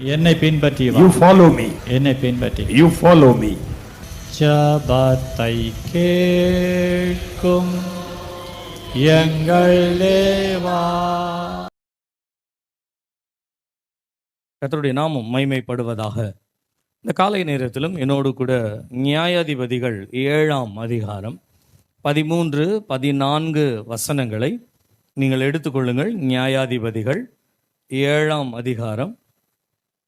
என்னை பின்பற்றி வா. You follow me. என்னை பின்பற்றி. You follow me. ஜபத்தை கேட்கும் எங்கள் தேவா. கர்த்தருடைய நாமம் மகிமைப்படுவதாக. இந்த காலை நேரத்திலும் என்னோடு கூட நியாயாதிபதிகள் 7ஆம் அதிகாரம் 13, 14 வசனங்களை நீங்கள் எடுத்துக்கொள்ளுங்கள். நியாயாதிபதிகள் 7ஆம் அதிகாரம்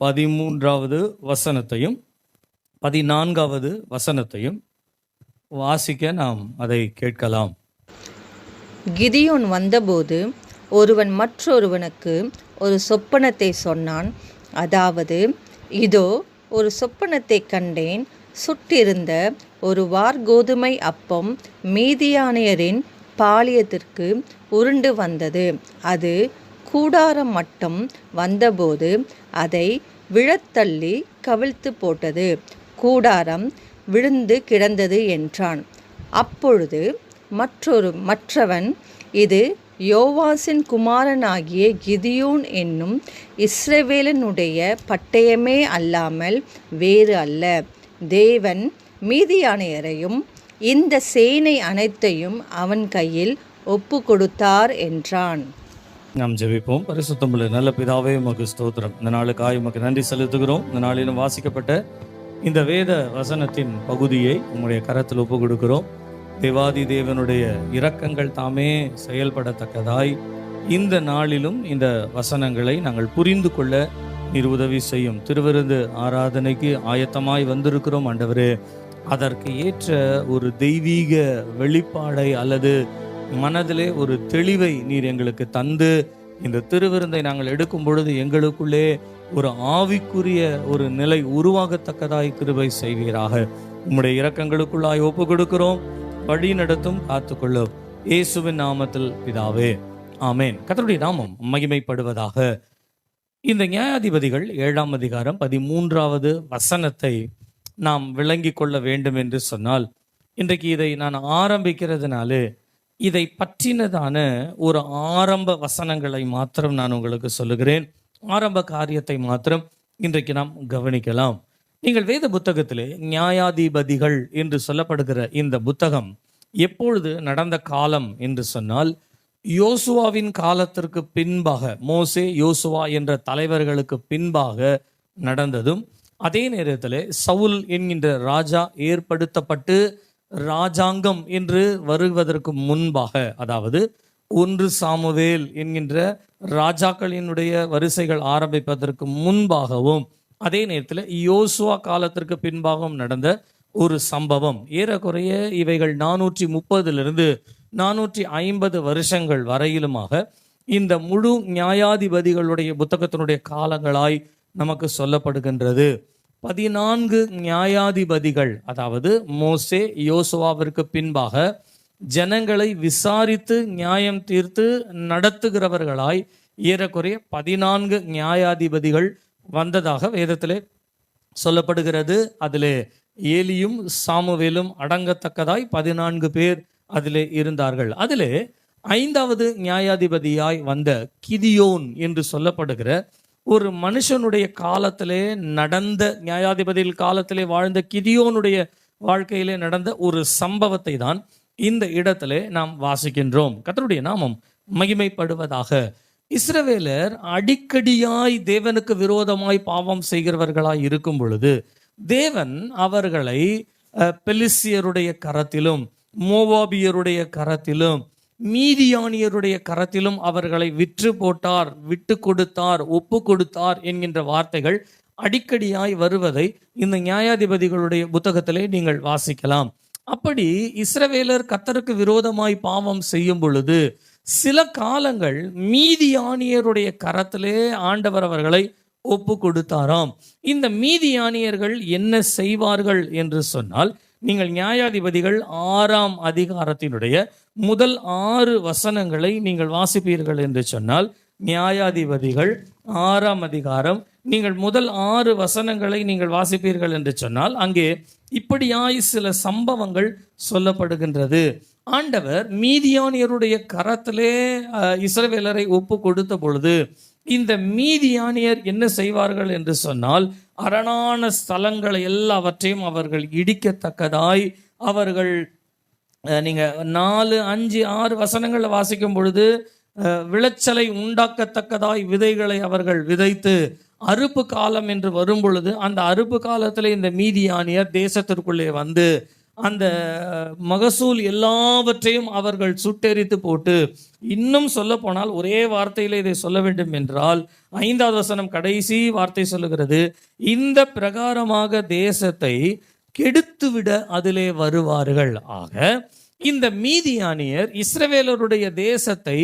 13வது வசனத்தையும் 14வது வசனத்தையும் வாசிக்க நாம் அதை கேட்கலாம். கிதியோன் வந்தபோது ஒருவன் மற்றொருவனுக்கு ஒரு சொப்பனத்தை சொன்னான். அதாவது, இதோ ஒரு சொப்பனத்தை கண்டேன். சுட்டிருந்த ஒரு வார்கோதுமை அப்பம் மீதியானியரின் பாளையத்திற்கு உருண்டு வந்தது. அது கூடாரம் மட்டும் வந்தபோது அதை விழத்தள்ளி கவிழ்த்து போட்டது. கூடாரம் விழுந்து கிடந்தது என்றான். அப்பொழுது மற்றவன், இது யோவாசின் குமாரனாகிய கிதியோன் என்னும் இஸ்ரவேலனுடைய பட்டயமே அல்லாமல் வேறு அல்ல. தேவன் மீதியானியரையும் இந்த சேனை அனைத்தையும் அவன் கையில் ஒப்பு கொடுத்தார் என்றான். நாம் ஜெபிப்போம். பரிசுத்தமுள்ள நல்ல பிதாவே, உமக்கு ஸ்தோத்திரம். இந்த நாளுக்காய் உமக்கு நன்றி செலுத்துகிறோம். இந்த நாளிலும் வாசிக்கப்பட்ட இந்த வேத வசனத்தின் பகுதியை உம்முடைய கரத்தில் ஒப்பு கொடுக்கிறோம். தேவாதி தேவனுடைய இரக்கங்கள் தாமே செயல்படத்தக்கதாய் இந்த நாளிலும் இந்த வசனங்களை நாங்கள் புரிந்து கொள்ள நீர் உதவி செய்யும். திருவிருந்து ஆராதனைக்கு ஆயத்தமாய் வந்திருக்கிறோம் ஆண்டவரே. அதற்கு ஏற்ற ஒரு தெய்வீக வெளிப்பாடை அல்லது மனதிலே ஒரு தெளிவை நீர் எங்களுக்கு தந்து இந்த திருவிருந்தை நாங்கள் எடுக்கும் பொழுது எங்களுக்குள்ளே ஒரு ஆவிக்குரிய ஒரு நிலை உருவாகத்தக்கதாய் கிருபை செய்வீராக. உம்முடைய இரக்கங்களுக்குள்ளாய் ஒப்பு கொடுக்கிறோம். வழி நடத்தும், காத்துக்கொள்ளும். இயேசுவின் நாமத்தில் பிதாவே, ஆமேன். கர்த்தருடைய நாமம் மகிமைப்படுவதாக. இந்த நியாயாதிபதிகள் 7ஆம் அதிகாரம் 13வது வசனத்தை நாம் விளங்கி கொள்ள வேண்டும் என்று சொன்னால், இன்றைக்கு இதை நான் ஆரம்பிக்கிறதுனாலே இதை பற்றினதான ஒரு ஆரம்ப வசனங்களை மாத்திரம் நான் உங்களுக்கு சொல்லுகிறேன். ஆரம்ப காரியத்தை மாத்திரம் இன்றைக்கு நாம் கவனிக்கலாம். நீங்கள் வேத புத்தகத்திலே நியாயாதிபதிகள் என்று சொல்லப்படுகிற இந்த புத்தகம் எப்பொழுது நடந்த காலம் என்று சொன்னால், யோசுவாவின் காலத்திற்கு பின்பாக, மோசே யோசுவா என்ற தலைவர்களுக்கு பின்பாக நடந்ததும், அதே நேரத்தில் சவுல் என்கின்ற ராஜா ஏற்படுத்தப்பட்டு ராஜாங்கம் என்று வருவதற்கு முன்பாக, அதாவது 1 சாமுவேல் என்கின்ற ராஜாக்களினுடைய வரிசைகள் ஆரம்பிப்பதற்கு முன்பாகவும், அதே நேரத்தில் யோசுவா காலத்திற்கு பின்பாகவும் நடந்த ஒரு சம்பவம். ஏறக்குறைய இவைகள் 430 450 வருஷங்கள் வரையிலுமாக இந்த முழு நியாயாதிபதிகளுடைய புத்தகத்தினுடைய காலங்களாய் நமக்கு சொல்லப்படுகின்றது. 14 நியாயாதிபதிகள், அதாவது மோசே யோசுவாவிற்கு பின்பாக ஜனங்களை விசாரித்து நியாயம் தீர்த்து நடத்துகிறவர்களாய் ஏறக்குறைய 14 நியாயாதிபதிகள் வந்ததாக வேதத்திலே சொல்லப்படுகிறது. அதிலே ஏலியும் சாமுவேலும் அடங்கத்தக்கதாய் 14 பேர் அதிலே இருந்தார்கள். அதிலே 5வது நியாயாதிபதியாய் வந்த கிதியோன் என்று சொல்லப்படுகிற ஒரு மனுஷனுடைய காலத்திலே நடந்த, நியாயாதிபதிகள் காலத்திலே வாழ்ந்த கிதியோனுடைய வாழ்க்கையிலே நடந்த ஒரு சம்பவத்தை தான் இந்த இடத்திலே நாம் வாசிக்கின்றோம். கர்த்தருடைய நாமம் மகிமைப்படுவதாக. இஸ்ரவேலர் அடிக்கடியாய் தேவனுக்கு விரோதமாய் பாவம் செய்கிறவர்களாய் இருக்கும் பொழுது தேவன் அவர்களை பெலிஸ்தியருடைய கரத்திலும் மோவாபியருடைய கரத்திலும் மீதியானியருடைய கரத்திலும் அவர்களை விற்று போட்டார், விட்டு கொடுத்தார், ஒப்பு கொடுத்தார் என்கின்ற வார்த்தைகள் அடிக்கடியாய் வருவதை இந்த நியாயாதிபதிகளுடைய புத்தகத்திலே நீங்கள் வாசிக்கலாம். அப்படி இஸ்ரவேலர் கர்த்தருக்கு விரோதமாய் பாவம் செய்யும் பொழுது சில காலங்கள் மீதியானியருடைய கரத்திலே ஆண்டவர் அவர்களை ஒப்பு கொடுத்தாராம். இந்த மீதியானியர்கள் என்ன செய்வார்கள் என்று சொன்னால், நீங்கள் நியாயாதிபதிகள் 6ஆம் அதிகாரத்தினுடைய முதல் 6 வசனங்களை நீங்கள் வாசிப்பீர்கள் என்று சொன்னால், நியாயாதிபதிகள் 6ஆம் அதிகாரம் நீங்கள் முதல் 6 வசனங்களை நீங்கள் வாசிப்பீர்கள் என்று சொன்னால், அங்கே இப்படியாய் சில சம்பவங்கள் சொல்லப்படுகின்றது. ஆண்டவர் மீதியானியருடைய கரத்திலே இஸ்ரவேலரை ஒப்பு கொடுத்த பொழுது இந்த மீதியானியர் என்ன செய்வார்கள் என்று சொன்னால், அரணான ஸ்தலங்களை எல்லாவற்றையும் அவர்கள் இடிக்கத்தக்கதாய் அவர்கள் நீங்க 4, 5, 6 வசனங்களை வாசிக்கும் பொழுது விளைச்சலை உண்டாக்கத்தக்கதாய் விதைகளை அவர்கள் விதைத்து அறுப்பு காலம் என்று வரும் பொழுது அந்த அறுப்பு காலத்தில் இந்த மீதியானியர் தேசத்திற்குள்ளே வந்து அந்த மகசூல் எல்லாவற்றையும் அவர்கள் சுட்டெரித்து போட்டு, இன்னும் சொல்ல போனால் ஒரே வார்த்தையில இதை சொல்ல வேண்டும் என்றால் 5வது வசனம் கடைசி வார்த்தை சொல்லுகிறது, இந்த பிரகாரமாக தேசத்தை கெடுத்துவிட அதிலே வருவார்கள். ஆக இந்த மீதியானியர் இஸ்ரவேலருடைய தேசத்தை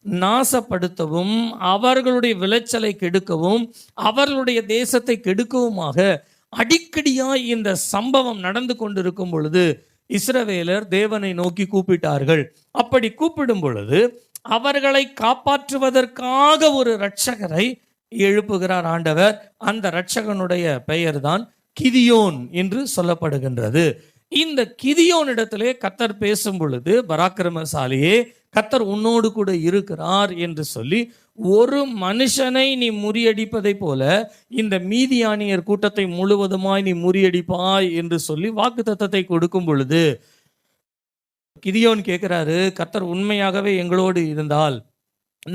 நாசப்படுத்தவும் அவர்களுடைய விளைச்சலை கெடுக்கவும் அவர்களுடைய தேசத்தை கெடுக்கவுமாக அடிக்கடியாய் இந்த சம்பவம் நடந்து கொண்டிருக்கும் பொழுது இஸ்ரவேலர் தேவனை நோக்கி கூப்பிட்டார்கள். அப்படி கூப்பிடும் பொழுது அவர்களை காப்பாற்றுவதற்காக ஒரு இரட்சகரை எழுப்புகிறார் ஆண்டவர். அந்த இரட்சகனுடைய பெயர் தான் கிதியோன் என்று சொல்லப்படுகின்றது. இந்த கிதியோனிடத்திலே கர்த்தர் பேசும் பொழுது, பராக்கிரமசாலியே, கர்த்தர் உன்னோடு கூட இருக்கிறார் என்று சொல்லி, ஒரு மனுஷனை நீ முறியடிப்பதை போல இந்த மீதியானியர் கூட்டத்தை முழுவதுமாய் நீ முறியடிப்பாய் என்று சொல்லி வாக்குத்தத்தத்தை கொடுக்கும் பொழுது கிதியோன் கேட்கிறாரு, கர்த்தர் உண்மையாகவே எங்களோடு இருந்தால்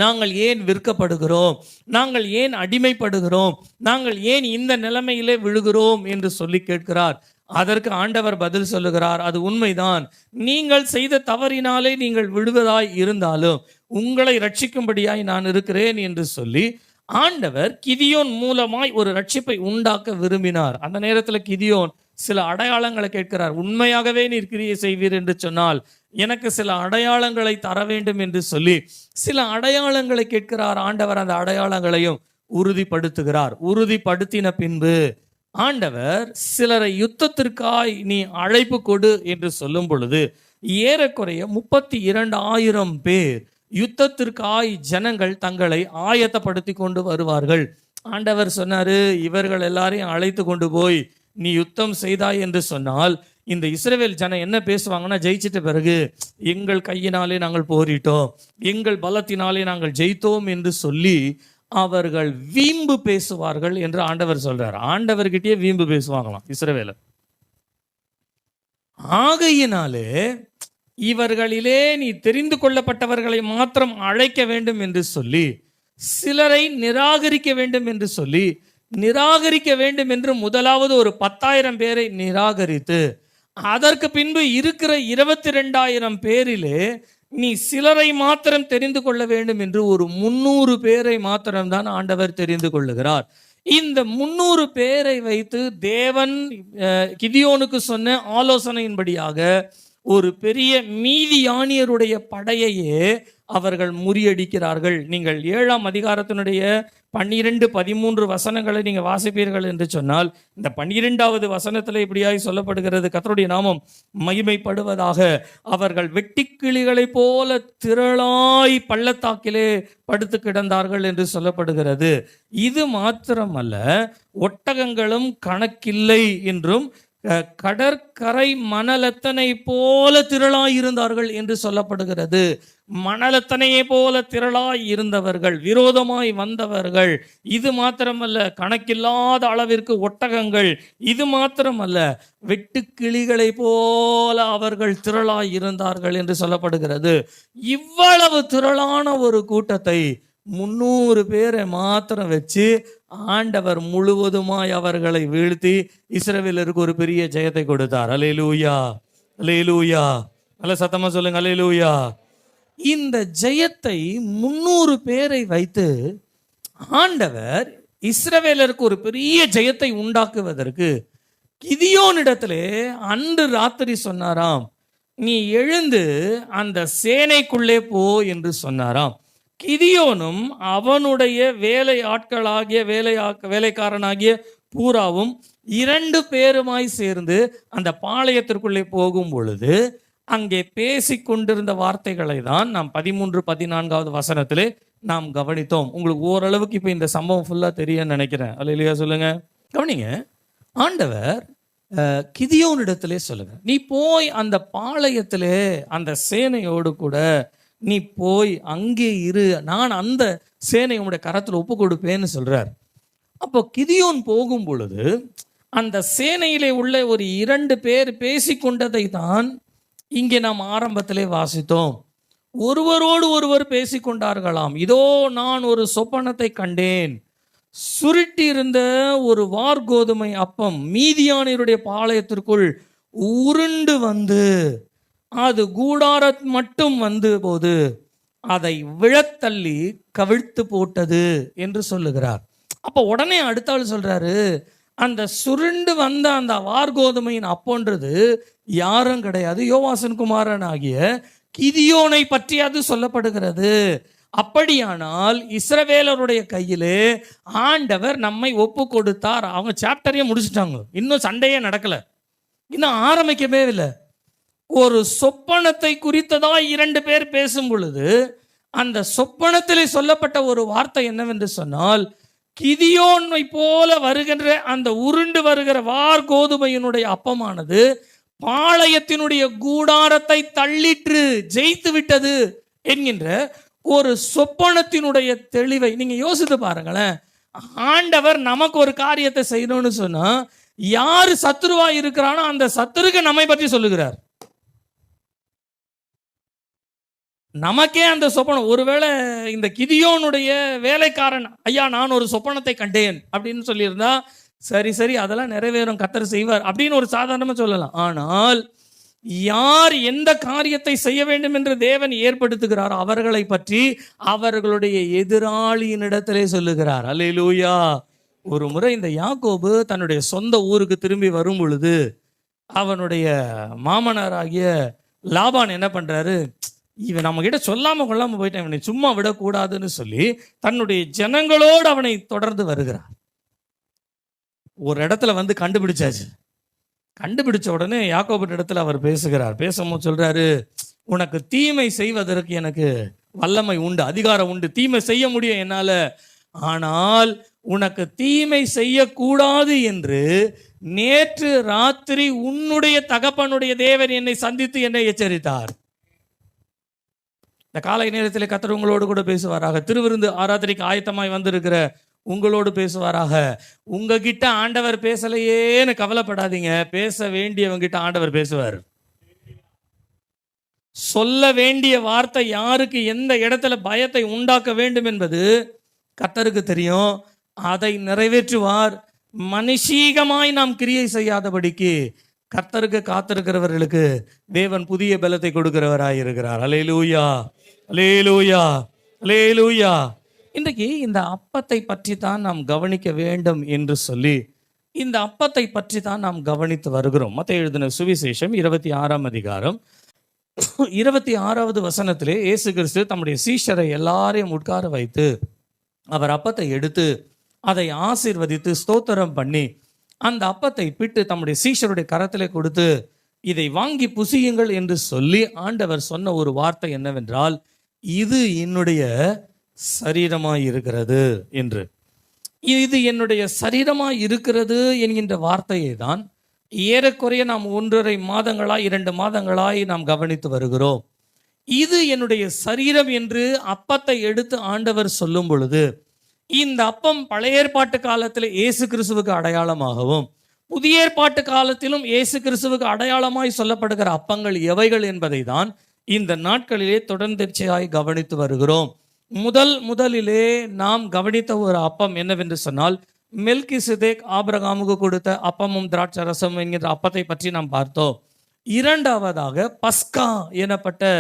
நாங்கள் ஏன் விற்கப்படுகிறோம், நாங்கள் ஏன் அடிமைப்படுகிறோம், நாங்கள் ஏன் இந்த நிலைமையிலே விழுகிறோம் என்று சொல்லி கேட்கிறார். அதற்கு ஆண்டவர் பதில் சொல்லுகிறார், அது உண்மைதான், நீங்கள் செய்த தவறினாலே நீங்கள் விழுவதாய் இருந்தாலும் உங்களை ரட்சிக்கும்படியாய் நான் இருக்கிறேன் என்று சொல்லி ஆண்டவர் கிதியோன் மூலமாய் ஒரு ரட்சிப்பை உண்டாக்க விரும்பினார். அந்த நேரத்தில் கிதியோன் சில அடையாளங்களை கேட்கிறார். உண்மையாகவே நீர் கிரியை செய்வீர் என்று சொன்னால் எனக்கு சில அடையாளங்களை தர வேண்டும் என்று சொல்லி சில அடையாளங்களை கேட்கிறார். ஆண்டவர் அந்த அடையாளங்களையும் உறுதிப்படுத்துகிறார். உறுதிப்படுத்தின பின்பு ஆண்டவர் சிலரை யுத்தத்திற்காய் நீ அழைப்பு கொடு என்று சொல்லும் பொழுது ஏறக்குறைய 32,000 பேர் யுத்தத்திற்காய் ஜனங்கள் தங்களை ஆயத்தப்படுத்தி கொண்டு வருவார்கள். ஆண்டவர் சொன்னாரு, இவர்கள் எல்லாரையும் அழைத்து கொண்டு போய் நீ யுத்தம் செய்தாய் என்று சொன்னால் இந்த இஸ்ரவேல் ஜனம் என்ன பேசுவாங்கன்னா, ஜெயிச்சிட்ட பிறகு எங்கள் கையினாலே நாங்கள் போரிட்டோம், எங்கள் பலத்தினாலே நாங்கள் ஜெயித்தோம் என்று சொல்லி அவர்கள் வீம்பு பேசுவார்கள் என்று ஆண்டவர் சொல்றார். ஆண்டவர்கிட்டயே வீம்பு பேசுவாங்களாம் இஸ்ரவேலர். ஆகையினாலே இவர்களிலே நீ தெரிந்து கொள்ளப்பட்டவர்களை மாத்திரம் அழைக்க வேண்டும் என்று சொல்லி சிலரை நிராகரிக்க வேண்டும் என்று சொல்லி நிராகரிக்க வேண்டும் என்று முதலாவது ஒரு 10,000 பேரை நிராகரித்து அதற்கு பின்பு இருக்கிற 22,000 பேரிலே நீ சிலரை மாத்திரம் தெரிந்து கொள்ள வேண்டும் என்று ஒரு 300 பேரை மாத்திரம்தான் ஆண்டவர் தெரிந்து கொள்ளுகிறார். இந்த 300 பேரை வைத்து தேவன் கிதியோனுக்கு சொன்ன ஆலோசனையின்படியாக ஒரு பெரிய மீதியானியருடைய படையையே அவர்கள் முறியடிக்கிறார்கள். நீங்கள் 7ஆம் அதிகாரத்தினுடைய 12, 13 வசனங்களை நீங்கள் வாசிப்பீர்கள் என்று சொன்னால் இந்த 12வது வசனத்தில் இப்படியாய் சொல்லப்படுகிறது, கர்த்தருடைய நாமம் மகிமைப்படுவதாக. அவர்கள் வெட்டிக்கிளிகளைப் போல திரளாய் பள்ளத்தாக்கிலே படுத்து கிடந்தார்கள் என்று சொல்லப்படுகிறது. இது மாத்திரமல்ல, ஒட்டகங்களும் கணக்கில்லை என்றும் கடற்கரை மணலத்தனை போல திரளாய் இருந்தார்கள் என்று சொல்லப்படுகிறது. மணலத்தனையே போல திரளாய் இருந்தவர்கள், விரோதமாய் வந்தவர்கள். இது மாத்திரமல்ல, கணக்கில்லாத அளவிற்கு ஒட்டகங்கள். இது மாத்திரமல்ல, வெட்டுக்கிளிகளை போல அவர்கள் திரளாய் இருந்தார்கள் என்று சொல்லப்படுகிறது. இவ்வளவு திரளான ஒரு கூட்டத்தை 300 பேரை மாத்திரம் வச்சு ஆண்டவர் முழுவதுமாய் அவர்களை வீழ்த்தி இஸ்ரவேலருக்கு ஒரு பெரிய ஜெயத்தை கொடுத்தார். அல்லேலூயா, அல்லேலூயா. நல்ல சத்தமா சொல்லுங்க, அல்லேலூயா. இந்த ஜெயத்தை 300 பேரை வைத்து ஆண்டவர் இஸ்ரவேலருக்கு ஒரு பெரிய ஜெயத்தை உண்டாக்குவதற்கு கிதியோனிடத்திலே அன்று ராத்திரி சொன்னாராம், நீ எழுந்து அந்த சேனைக்குள்ளே போ என்று சொன்னாராம். கிதியோனும் அவனுடைய வேலைக்காரனாகிய பூராவும் 2 பேருமாய் சேர்ந்து அந்த பாளையத்திற்குள்ளே போகும் பொழுது அங்கே பேசிக் கொண்டிருந்த வார்த்தைகளை தான் நாம் 13, 14வது வசனத்திலே நாம் கவனித்தோம். உங்களுக்கு ஓரளவுக்கு இப்போ இந்த சம்பவம் ஃபுல்லா தெரியும்னு நினைக்கிறேன். அல்லேலூயா சொல்லுங்க. கவனிங்க, ஆண்டவர் கிதியோனிடத்திலே சொல்லுங்க, நீ போய் அந்த பாளையத்திலே அந்த சேனையோடு கூட நீ போய் அங்கே இரு, நான் அந்த சேனை உங்களுடைய கரத்தில் ஒப்பு கொடுப்பேன்னு சொல்றார். அப்போ கிதியோன் போகும் பொழுது அந்த சேனையிலே உள்ள ஒரு 2 பேர் பேசிக்கொண்டதை தான் இங்கே நாம் ஆரம்பத்திலே வாசித்தோம். ஒருவரோடு ஒருவர் பேசிக்கொண்டார்களாம். இதோ நான் ஒரு சொப்பனத்தை கண்டேன், சுருட்டி இருந்த ஒரு வார்கோதுமை அப்பம் மீதியானியருடைய பாளையத்திற்குள் உருண்டு வந்து அது கூடாரம் மட்டும் வந்து போது அதை விழத்தள்ளி கவிழ்த்து போட்டது என்று சொல்லுகிறார். அப்போ உடனே அடுத்த ஆள் சொல்றாரு, அந்த சுருண்டு வந்த அந்த வார்கோதுமையின் அப்போன்றது யாரும் கிடையாது, யோவாசன் குமாரன் ஆகிய கிதியோனை பற்றி அது சொல்லப்படுகிறது. அப்படியானால் இஸ்ரவேலருடைய கையிலே ஆண்டவர் நம்மை ஒப்பு கொடுத்தார். அவங்க சாப்டரையே முடிச்சுட்டாங்க, இன்னும் சண்டையே நடக்கல, இன்னும் ஆரம்பிக்கவே இல்லை. ஒரு சொப்பனத்தை குறித்ததா 2 பேர் பேசும் பொழுது அந்த சொப்பனத்திலே சொல்லப்பட்ட ஒரு வார்த்தை என்னவென்று சொன்னால், கிதியோனை போல வருகின்ற அந்த உருண்டு வருகிற வார் கோதுமையினுடைய அப்பமானது பாளையத்தினுடைய கூடாரத்தை தள்ளிற்று, ஜெயித்து விட்டது என்கின்ற ஒரு சொப்பனத்தினுடைய தெளிவை நீங்க யோசித்து பாருங்களேன். ஆண்டவர் நமக்கு ஒரு காரியத்தை செய்யணும்னு சொன்னா யாரு சத்துருவா இருக்கிறானோ அந்த சத்துருக்கு நம்மை பற்றி சொல்லுகிறார். நமக்கே அந்த சொப்பனம், ஒருவேளை இந்த கிதியோனுடைய வேலைக்காரன், ஐயா நான் ஒரு சொப்பனத்தை கண்டேன் அப்படின்னு சொல்லியிருந்தா சரி அதெல்லாம் நிறைவேறும், கர்த்தர் செய்வார் அப்படின்னு ஒரு சாதாரணமாக சொல்லலாம். ஆனால் யார் எந்த காரியத்தை செய்ய வேண்டும் என்று தேவன் ஏற்படுத்துகிறாரோ அவர்களை பற்றி அவர்களுடைய எதிராளியினிடத்திலே சொல்லுகிறார். அல்லேலூயா. ஒரு முறை இந்த யாக்கோபு தன்னுடைய சொந்த ஊருக்கு திரும்பி வரும் பொழுது அவனுடைய மாமனாராகிய லாபான் என்ன பண்றாரு, இவன் நம்ம கிட்ட சொல்லாம கொள்ளாம போயிட்டான், இவனை சும்மா விடக்கூடாதுன்னு சொல்லி தன்னுடைய ஜனங்களோடு அவனை தொடர்ந்து வருகிறார். ஒரு இடத்துல வந்து கண்டுபிடிச்சாச்சு. கண்டுபிடிச்ச உடனே யாக்கோபு இடத்துல அவர் பேசுகிறார். பேசும்போது சொல்றாரு, உனக்கு தீமை செய்வதற்கு எனக்கு வல்லமை உண்டு, அதிகாரம் உண்டு, தீமை செய்ய முடியும் என்னால. ஆனால் உனக்கு தீமை செய்யக்கூடாது என்று நேற்று ராத்திரி உன்னுடைய தகப்பனுடைய தேவன் என்னை சந்தித்து என்னை எச்சரித்தார். இந்த காலை நேரத்தில் கர்த்தர் உங்களோடு கூட பேசுவாராக. திருவிருந்து ஆராதனைக்கு ஆயத்தமாய் வந்திருக்கிற உங்களோடு பேசுவாராக. உங்ககிட்ட ஆண்டவர் பேசலையேன்னு கவலைப்படாதீங்க, பேச வேண்டியவங்கிட்ட ஆண்டவர் பேசுவார். சொல்ல வேண்டிய வார்த்தை யாருக்கு எந்த இடத்துல பயத்தை உண்டாக்க வேண்டும் என்பது கர்த்தருக்கு தெரியும். அதை நிறைவேற்றுவார். மனுஷீகமாய் நாம் கிரியை செய்யாதபடிக்கு கர்த்தருக்கு காத்திருக்கிறவர்களுக்கு தேவன் புதிய பலத்தை கொடுக்கிறவராய் இருக்கிறார். அல்லேலூயா, அல்லேலூயா, அல்லேலூயா. இன்றைக்கு இந்த அப்பத்தை பற்றி தான் நாம் கவனிக்க வேண்டும் என்று சொல்லி இந்த அப்பத்தை பற்றி தான் நாம் கவனித்து வருகிறோம். மத்தேயு எழுதின சுவிசேஷம் 26ஆம் அதிகாரம் 26வது வசனத்திலே இயேசு கிறிஸ்து தம்முடைய சீஷரை எல்லாரையும் உட்கார வைத்து அவர் அப்பத்தை எடுத்து அதை ஆசீர்வதித்து ஸ்தோத்திரம் பண்ணி அந்த அப்பத்தை பிட்டு தம்முடைய சீஷருடைய கரத்திலே கொடுத்து இதை வாங்கி புசியுங்கள் என்று சொல்லி ஆண்டவர் சொன்ன ஒரு வார்த்தை என்னவென்றால், இது என்னுடைய சரீரமாய் இருக்கிறது என்று. இது என்னுடைய சரீரமாய் இருக்கிறது என்கின்ற வார்த்தையை தான் ஏறக்குறைய நாம் 1.5 மாதங்களாய் 2 மாதங்களாய் நாம் கவனித்து வருகிறோம். இது என்னுடைய சரீரம் என்று அப்பத்தை எடுத்து ஆண்டவர் சொல்லும் பொழுது இந்த அப்பம் பழைய ஏற்பாட்டு காலத்தில் இயேசு கிறிஸ்துவுக்கு அடையாளமாகவும் புதிய ஏற்பாட்டு காலத்திலும் இயேசு கிறிஸ்துவுக்கு அடையாளமாய் சொல்லப்படுகிற அப்பங்கள் எவைகள் என்பதை தான் இந்த நாட்களிலே தொடர்ந்தேர்ச்சியாய் கவனித்து வருகிறோம். முதலிலே நாம் கவனித்த ஒரு அப்பம் என்னவென்று சொன்னால், மெல்கிசேதேக் ஆபிரகாமுக்கு கொடுத்த அப்பமும் திராட்சை ரசம் என்கிற அப்பத்தை பற்றி நாம் பார்த்தோம். இரண்டாவதாக பஸ்கா எனப்பட்ட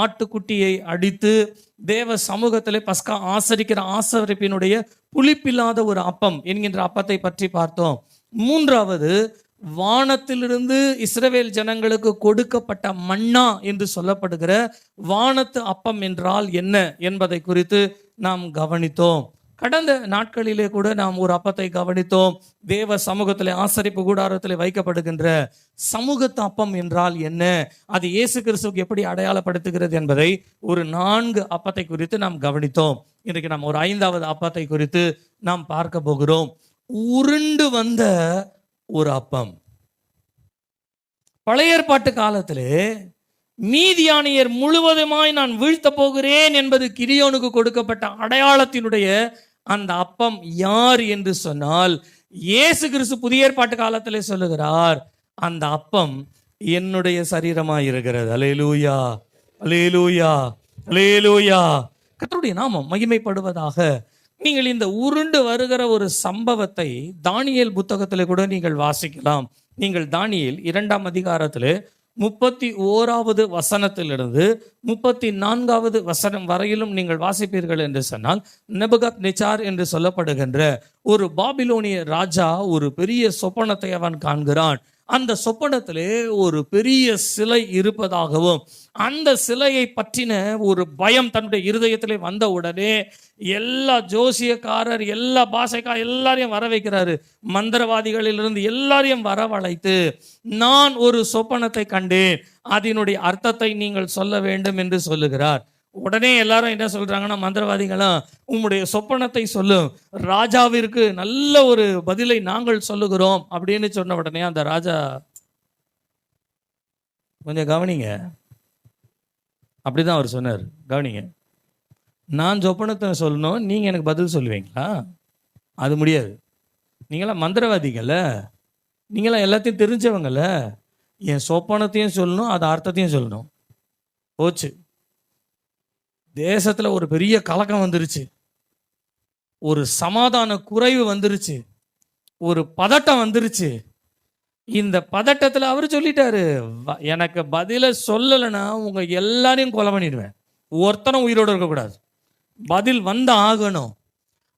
ஆட்டுக்குட்டியை அடித்து தேவ சமூகத்திலே பஸ்கா ஆசரிக்கிற ஆசரிப்பினுடைய புளிப்பில்லாத ஒரு அப்பம் என்கின்ற அப்பத்தை பற்றி பார்த்தோம். மூன்றாவது, வானத்திலிருந்து இஸ்ரவேல் ஜனங்களுக்கு கொடுக்கப்பட்ட மன்னா என்று சொல்லப்படுகிற வானத்து அப்பம் என்றால் என்ன என்பதை குறித்து நாம் கவனித்தோம். கடந்த நாட்களிலே கூட நாம் ஒரு அப்பத்தை கவனித்தோம். தேவ சமூகத்திலே ஆசரிப்பு கூடாரத்திலே வைக்கப்படுகின்ற சமூகத்து அப்பம் என்றால் என்ன, அது இயேசு கிறிஸ்துவுக்கு எப்படி அடையாளப்படுத்துகிறது என்பதை ஒரு 4 அப்பத்தை குறித்து நாம் கவனித்தோம். இன்றைக்கு நாம் ஒரு 5வது அப்பத்தை குறித்து நாம் பார்க்க போகிறோம். உருண்டு வந்த ஒரு அப்பம். பழைய ஏற்பாட்டு காலத்திலே மீதியானியர் முழுவதுமாய் நான் வீழ்த்த போகிறேன் என்பது கிதியோனுக்கு கொடுக்கப்பட்ட அடையாளத்தினுடைய அந்த அப்பம் யார் என்று சொன்னால், இயேசு கிறிஸ்து புதிய ஏற்பாட்டு காலத்திலே சொல்லுகிறார், அந்த அப்பம் என்னுடைய சரீரமாய் இருக்கிறது. அல்லேலூயா, அல்லேலூயா, அல்லேலூயா. கர்த்தருடைய நாமம் மகிமைப்படுவதாக. நீங்கள் இந்த உருண்டு வருகிற ஒரு சம்பவத்தை தானியேல் புத்தகத்தில் கூட நீங்கள் வாசிக்கலாம். நீங்கள் தானியேல் 2ஆம் அதிகாரத்தில் 31வது வசனத்திலிருந்து 34வது வசனம் வரையிலும் நீங்கள் வாசிப்பீர்கள் என்று சொன்னால், நேபுகாத்நேச்சார் என்று சொல்லப்படுகின்ற ஒரு பாபிலோனிய ராஜா ஒரு பெரிய சொப்பனத்தை அவன் காண்கிறான். அந்த சொப்பனத்திலே ஒரு பெரிய சிலை இருப்பதாகவும், அந்த சிலையை பற்றின ஒரு பயம் தன்னுடைய இருதயத்திலே வந்த உடனே எல்லா ஜோசியக்காரர், எல்லா பாஷைக்கார் எல்லாரையும் வர வைக்கிறாரு. மந்திரவாதிகளிலிருந்து எல்லாரையும் வரவழைத்து, நான் ஒரு சொப்பனத்தை கண்டேன், அதனுடைய அர்த்தத்தை நீங்கள் சொல்ல வேண்டும் என்று சொல்லுகிறார். உடனே எல்லாரும் என்ன சொல்றாங்கன்னா, மந்திரவாதிகளும், உம்முடைய சொப்பனத்தை சொல்லும், ராஜாவிற்கு நல்ல ஒரு பதிலை நாங்கள் சொல்லுகிறோம் அப்படின்னு சொன்ன உடனே அந்த ராஜா, கொஞ்சம் கவனிங்க, அப்படிதான் அவர் சொன்னார், கவனிங்க, நான் சொப்பனத்தை சொல்லணும், நீங்க எனக்கு பதில் சொல்லுவீங்களா? அது முடியாது. நீங்களாம் மந்திரவாதிகள்ல, நீங்களாம் எல்லாத்தையும் தெரிஞ்சவங்கல்ல, என் சொப்பனத்தையும் சொல்லணும், அது அர்த்தத்தையும் சொல்லணும். போச்சு. தேசத்துல ஒரு பெரிய கலக்கம் வந்துருச்சு, ஒரு சமாதான குறைவு வந்துருச்சு, ஒரு பதட்டம் வந்துருச்சு. இந்த பதட்டத்துல அவர் சொல்லிட்டாரு, எனக்கு பதில சொல்லலைன்னா உங்க எல்லாரையும் கொலை பண்ணிடுவேன், ஒருத்தனும் உயிரோடு இருக்கக்கூடாது, பதில் வந்து ஆகணும்.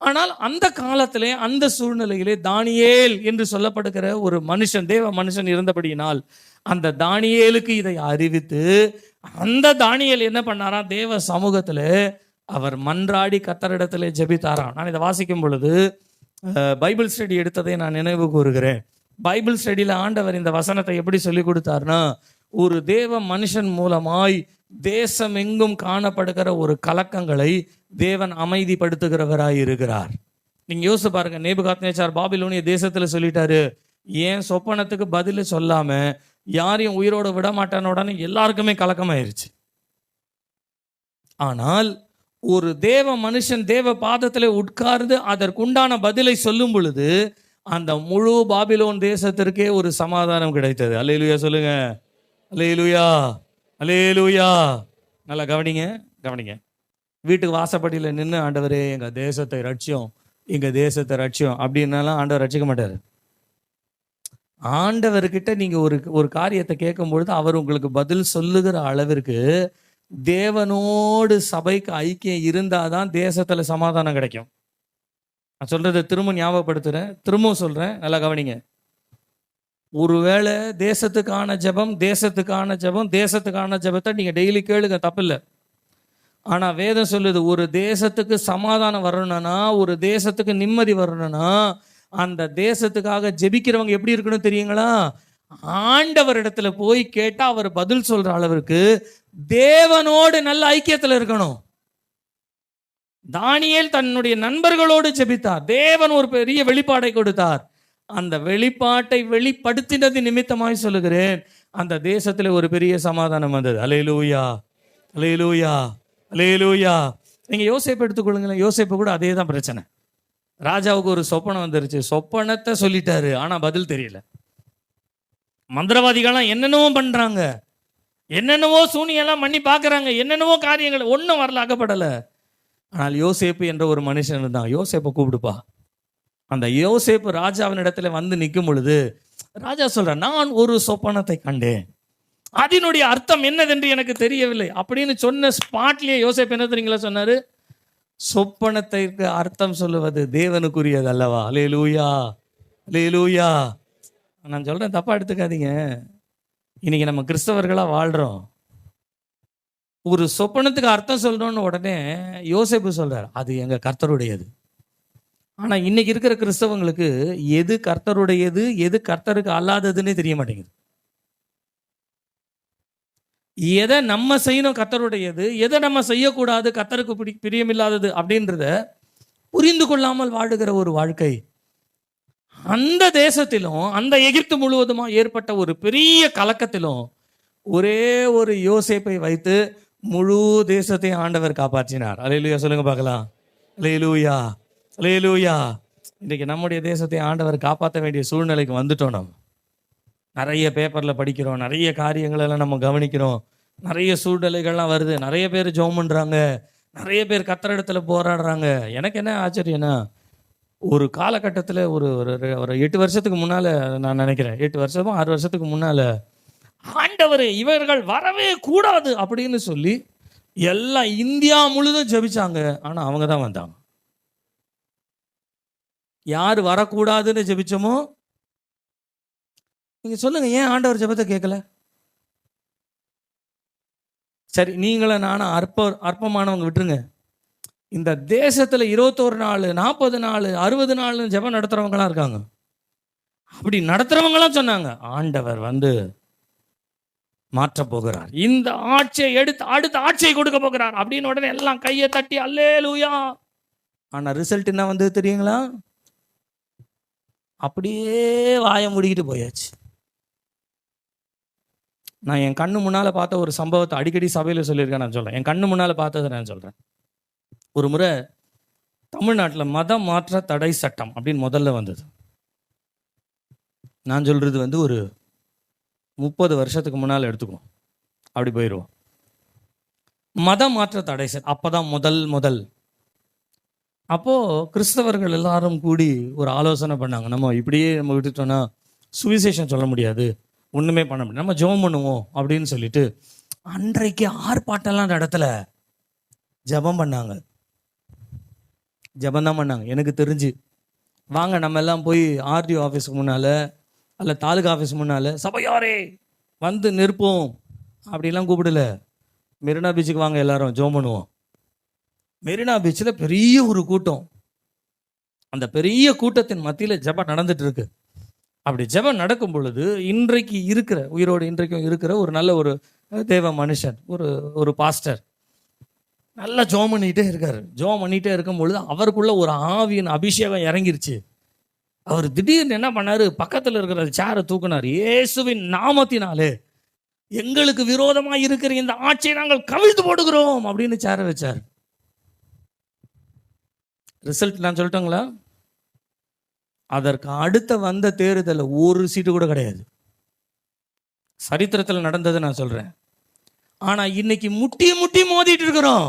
ஆனால் அந்த காலத்திலே, அந்த சூழ்நிலையிலே தானியேல் என்று சொல்லப்படுகிற ஒரு மனுஷன், தேவ மனுஷன் இருந்தபடியினால் அந்த தானியேலுக்கு இதை அறிவித்து, அந்த தானியேல் என்ன பண்ணாராம், தேவ சமூகத்துல அவர் மன்றாடி கர்த்தரிடத்திலே ஜெபித்தாராம். நான் இதை வாசிக்கும் பொழுது பைபிள் ஸ்டடி எடுத்ததை நான் நினைவு கூறுகிறேன். பைபிள் ஸ்டடியில ஆண்டவர் இந்த வசனத்தை எப்படி சொல்லி கொடுத்தார்னா, ஒரு தேவ மனுஷன் மூலமாய் தேசம் எங்கும் காணப்படுகிற ஒரு கலக்கங்களை தேவன் அமைதிப்படுத்துகிறவராய் இருக்கிறார். நீங்க யோசிச்சு பாருங்க, நேபுகாத்நேச்சார் பாபிலோனிய தேசத்துல சொல்லிட்டாரு, ஏன் சொப்பனத்துக்கு பதில் சொல்லாம யாரையும் உயிரோட விட மாட்டான உடனே எல்லாருக்குமே கலக்கமாயிருச்சு. ஆனால் ஒரு தேவ மனுஷன் தேவ பாதத்துல உட்கார்ந்து அதற்குண்டான பதிலை சொல்லும் பொழுது அந்த முழு பாபிலோன் தேசத்திற்கே ஒரு சமாதானம் கிடைத்தது. அல்லேலூயா சொல்லுங்க, அல்லேலூயா, அல்லேலூயா. நல்லா கவனிங்க, கவனிங்க. வீட்டுக்கு வாசப்படியில் நின்று, ஆண்டவரே எங்க தேசத்தை ரட்சியம், எங்க தேசத்தை ரட்சியம் அப்படின்னாலாம் ஆண்டவர் ரட்சிக்க மாட்டார். ஆண்டவர்கிட்ட நீங்க ஒரு காரியத்தை கேட்கும் பொழுது அவர் உங்களுக்கு பதில் சொல்லுகிற அளவிற்கு தேவனோடு சபைக்கு ஐக்கியம் இருந்தாதான் தேசத்துல சமாதானம் கிடைக்கும். நான் சொல்றதை திரும்ப ஞாபகப்படுத்துறேன், திரும்பவும் சொல்றேன், நல்லா கவனிங்க. ஒருவேளை தேசத்துக்கான ஜெபம், தேசத்துக்கான ஜெபம், தேசத்துக்கான ஜெபத்தை நீங்க டெய்லி கேளுங்க, தப்பில்லை. ஆனா வேதம் சொல்லுது, ஒரு தேசத்துக்கு சமாதானம் வரணும்னா, ஒரு தேசத்துக்கு நிம்மதி வரணும்னா, அந்த தேசத்துக்காக ஜெபிக்கிறவங்க எப்படி இருக்கணும் தெரியுங்களா? ஆண்டவர் இடத்துல போய் கேட்டா அவர் பதில் சொல்ற அளவிற்கு தேவனோடு நல்ல ஐக்கியத்துல இருக்கணும். தானியேல் தன்னுடைய நண்பர்களோடு ஜெபித்தார், தேவன் ஒரு பெரிய வெளிப்பாடை கொடுத்தார். அந்த வெளிப்பாட்டை வெளிப்படுத்தினது நிமித்தமாய் சொல்லுகிறேன், அந்த தேசத்துல ஒரு பெரிய சமாதானம் வந்தது. அல்லேலூயா, அல்லேலூயா, அல்லேலூயா. நீங்க யோசேப்பு எடுத்துக்கொள்ளுங்களேன், யோசேப்பு கூட அதே தான் பிரச்சனை. ராஜாவுக்கு ஒரு சொப்பனம் வந்துருச்சு, சொப்பனத்தை சொல்லிட்டாரு, ஆனா பதில் தெரியல. மந்திரவாதிகள்லாம் என்னென்னவோ பண்றாங்க, என்னென்னவோ சூனியெல்லாம் பண்ணி பார்க்கறாங்க, என்னென்னவோ காரியங்கள், ஒன்றும் வரல, அகப்படலை. ஆனால் யோசேப்பு என்ற ஒரு மனுஷன் இருந்தான். யோசேப்பை கூப்பிடுப்பா. அந்த யோசேப்பு ராஜாவின் இடத்துல வந்து நிற்கும் பொழுது ராஜா சொல்ற, நான் ஒரு சொப்பனத்தை கண்டேன், அதனுடைய அர்த்தம் என்னதென்று எனக்கு தெரியவில்லை அப்படின்னு சொன்ன ஸ்பாட்லயே யோசேப்பு என்ன தெரியுங்களா சொன்னாரு? சொப்பனத்திற்கு அர்த்தம் சொல்லுவது தேவனுக்குரியது அல்லவா? அல்லேலூயா, அல்லேலூயா. நான் சொல்றேன், தப்பா எடுத்துக்காதீங்க. இன்னைக்கு நம்ம கிறிஸ்தவர்களா வாழ்றோம், ஒரு சொப்பனத்துக்கு அர்த்தம் சொல்லணும்னு உடனே யோசேப்பு சொல்றார், அது எங்க கர்த்தருடையது. ஆனா இன்னைக்கு இருக்கிற கிறிஸ்தவங்களுக்கு எது கர்த்தருடையது, எது கர்த்தருக்கு அல்லாததுன்னே தெரிய மாட்டேங்குது. எதை நம்ம செய்யணும் கர்த்தருடையது, எதை நம்ம செய்யக்கூடாது கர்த்தருக்கு பிரியமில்லாதது அப்படின்றத புரிந்து கொள்ளாமல் வாழுகிற ஒரு வாழ்க்கை. அந்த தேசத்திலும், அந்த எகிப்து முழுவதுமா ஏற்பட்ட ஒரு பெரிய கலக்கத்திலும் ஒரே ஒரு யோசேப்பை வைத்து முழு தேசத்தையும் ஆண்டவர் காப்பாற்றினார். அல்லேலூயா சொல்லுங்க பார்க்கலாம். அல்லேலூயா, அல்லேலூயா. இன்றைக்கு நம்முடைய தேசத்தை ஆண்டவர் காப்பாற்ற வேண்டிய சூழ்நிலைக்கு வந்துட்டோம். நம்ம நிறைய பேப்பரில் படிக்கிறோம், நிறைய காரியங்களெல்லாம் நம்ம கவனிக்கிறோம், நிறைய சூழ்நிலைகள்லாம் வருது, நிறைய பேர் ஜெபம் பண்ணுறாங்க, நிறைய பேர் கர்த்தர் இடத்துல போராடுறாங்க. எனக்கு என்ன ஆச்சரியம்னா, ஒரு காலகட்டத்தில் ஒரு ஒரு 8 வருஷத்துக்கு முன்னால், நான் நினைக்கிறேன் 8 வருஷமோ 6 வருஷத்துக்கு முன்னால், ஆண்டவர் இவர்கள் வரவே கூடாது அப்படின்னு சொல்லி எல்லாம் இந்தியா முழுதும் ஜெபிச்சாங்க. ஆனால் அவங்க தான் வந்தாங்க. யார் வரக்கூடாதுன்னு ஜெபிச்சோமோ, நீங்க சொல்லுங்க, ஏன் ஆண்டவர் ஜெபத்தை கேட்கல? சரி, நீங்களும் நானும் அற்பமானவங்க விட்டுருங்க. இந்த தேசத்துல 21 நாள், 40 நாள், 60 நாள் ஜெபம் நடத்துறவங்களாம் இருக்காங்க. அப்படி நடத்துறவங்களாம் சொன்னாங்க, ஆண்டவர் வந்து மாற்ற போகிறார், இந்த ஆட்சியை எடுத்து அடுத்த ஆட்சியை கொடுக்க போகிறார் அப்படின்னு. உடனே எல்லாம் கையை தட்டி அல்லேலூயா. ஆனா ரிசல்ட் என்ன வந்து தெரியுங்களா? அப்படியே வாயை முடிக்கிட்டு போயாச்சு. நான் என் கண்ணு முன்னால பார்த்த ஒரு சம்பவத்தை அடிக்கடி சபையில் சொல்லியிருக்கேன். நான் சொல்றேன், என் கண்ணு முன்னால பார்த்ததை நான் சொல்றேன். ஒரு முறை தமிழ்நாட்டில் மதம் மாற்ற தடை சட்டம் அப்படின்னு முதல்ல வந்தது. நான் சொல்றது வந்து ஒரு 30 வருஷத்துக்கு முன்னால் எடுத்துக்குவோம், அப்படி போயிடுவோம். மதம் மாற்ற தடை சட்டம் அப்போதான் முதல். அப்போது கிறிஸ்தவர்கள் எல்லாரும் கூடி ஒரு ஆலோசனை பண்ணாங்க, நம்ம இப்படியே நம்ம விட்டுட்டோன்னா சுவிசேஷம் சொல்ல முடியாது, ஒன்றுமே பண்ண முடியாது, நம்ம ஜெபம் பண்ணுவோம் அப்படின்னு சொல்லிட்டு அன்றைக்கு ஆர்ப்பாட்டம்லாம் இடத்துல ஜெபம் பண்ணாங்க. ஜெபம் தான் பண்ணாங்க. எனக்கு தெரிஞ்சு வாங்க நம்ம எல்லாம் போய் ஆர்டிஓ ஆஃபீஸுக்கு முன்னால் அல்ல தாலுகா ஆஃபீஸ் முன்னால் சபையாரே வந்து நிற்போம் அப்படிலாம் கூப்பிடல. மெரினா பீச்சுக்கு வாங்க எல்லாரும் ஜெபம் பண்ணுவோம். மெரினா பீச்சில் பெரிய ஒரு கூட்டம். அந்த பெரிய கூட்டத்தின் மத்தியில் ஜெபம் நடந்துட்டு இருக்கு. அப்படி ஜெபம் நடக்கும் பொழுது இன்றைக்கு இருக்கிற உயிரோடு இன்றைக்கும் இருக்கிற ஒரு நல்ல ஒரு தேவ மனுஷன், ஒரு பாஸ்டர் நல்லா ஜெபம் பண்ணிகிட்டே இருக்காரு. ஜெபம் பண்ணிகிட்டே இருக்கும் பொழுது அவருக்குள்ள ஒரு ஆவியின் அபிஷேகம் இறங்கிருச்சு. அவர் திடீர்னு என்ன பண்ணாரு, பக்கத்தில் இருக்கிற சேரை தூக்குனார். இயேசுவின் நாமத்தினாலே எங்களுக்கு விரோதமாக இருக்கிற இந்த ஆட்சியை நாங்கள் கவிழ்த்து போடுகிறோம் அப்படின்னு சேரை வச்சார். ரிசல்ட் நான் சொல்லட்டுங்களா? அதற்கு அடுத்த வந்த தேர்தலில் ஒரு சீட்டு கூட கிடையாது. சரித்திரத்தில் நடந்தது நான் சொல்றேன். ஆனா இன்னைக்கு முட்டி மோதிட்டு இருக்கிறோம்,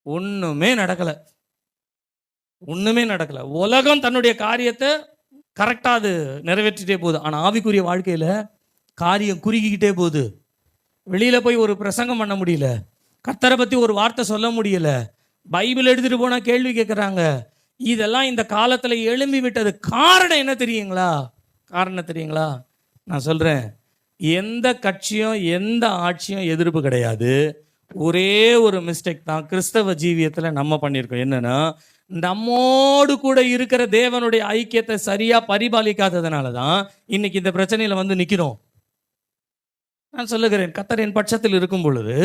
ஒண்ணுமே நடக்கல. உலகம் தன்னுடைய காரியத்தை கரெக்டா அது நிறைவேற்றிட்டே போகுது. ஆனா ஆவிக்குரிய வாழ்க்கையில காரியம் குறுகிக்கிட்டே போகுது. வெளியில போய் ஒரு பிரசங்கம் பண்ண முடியல, கர்த்தரை பத்தி ஒரு வார்த்தை சொல்ல முடியல, பைபிள் எடுத்துட்டு போனா கேள்வி கேட்குறாங்க. இதெல்லாம் இந்த காலத்துல எழும்பி விட்டது. காரணம் என்ன தெரியுங்களா? நான் சொல்றேன், எந்த கட்சியும் எந்த ஆட்சியும் எதிர்ப்பு கிடையாது. ஒரே ஒரு மிஸ்டேக் தான் கிறிஸ்தவ ஜீவியத்துல நம்ம பண்ணியிருக்கோம். என்னன்னா, நம்மோடு கூட இருக்கிற தேவனுடைய ஐக்கியத்தை சரியா பரிபாலிக்காததுனால தான் இன்னைக்கு இந்த பிரச்சனையில வந்து நிக்கிறோம். நான் சொல்லுகிறேன், கர்த்தர் என் பட்சத்தில் இருக்கும் பொழுது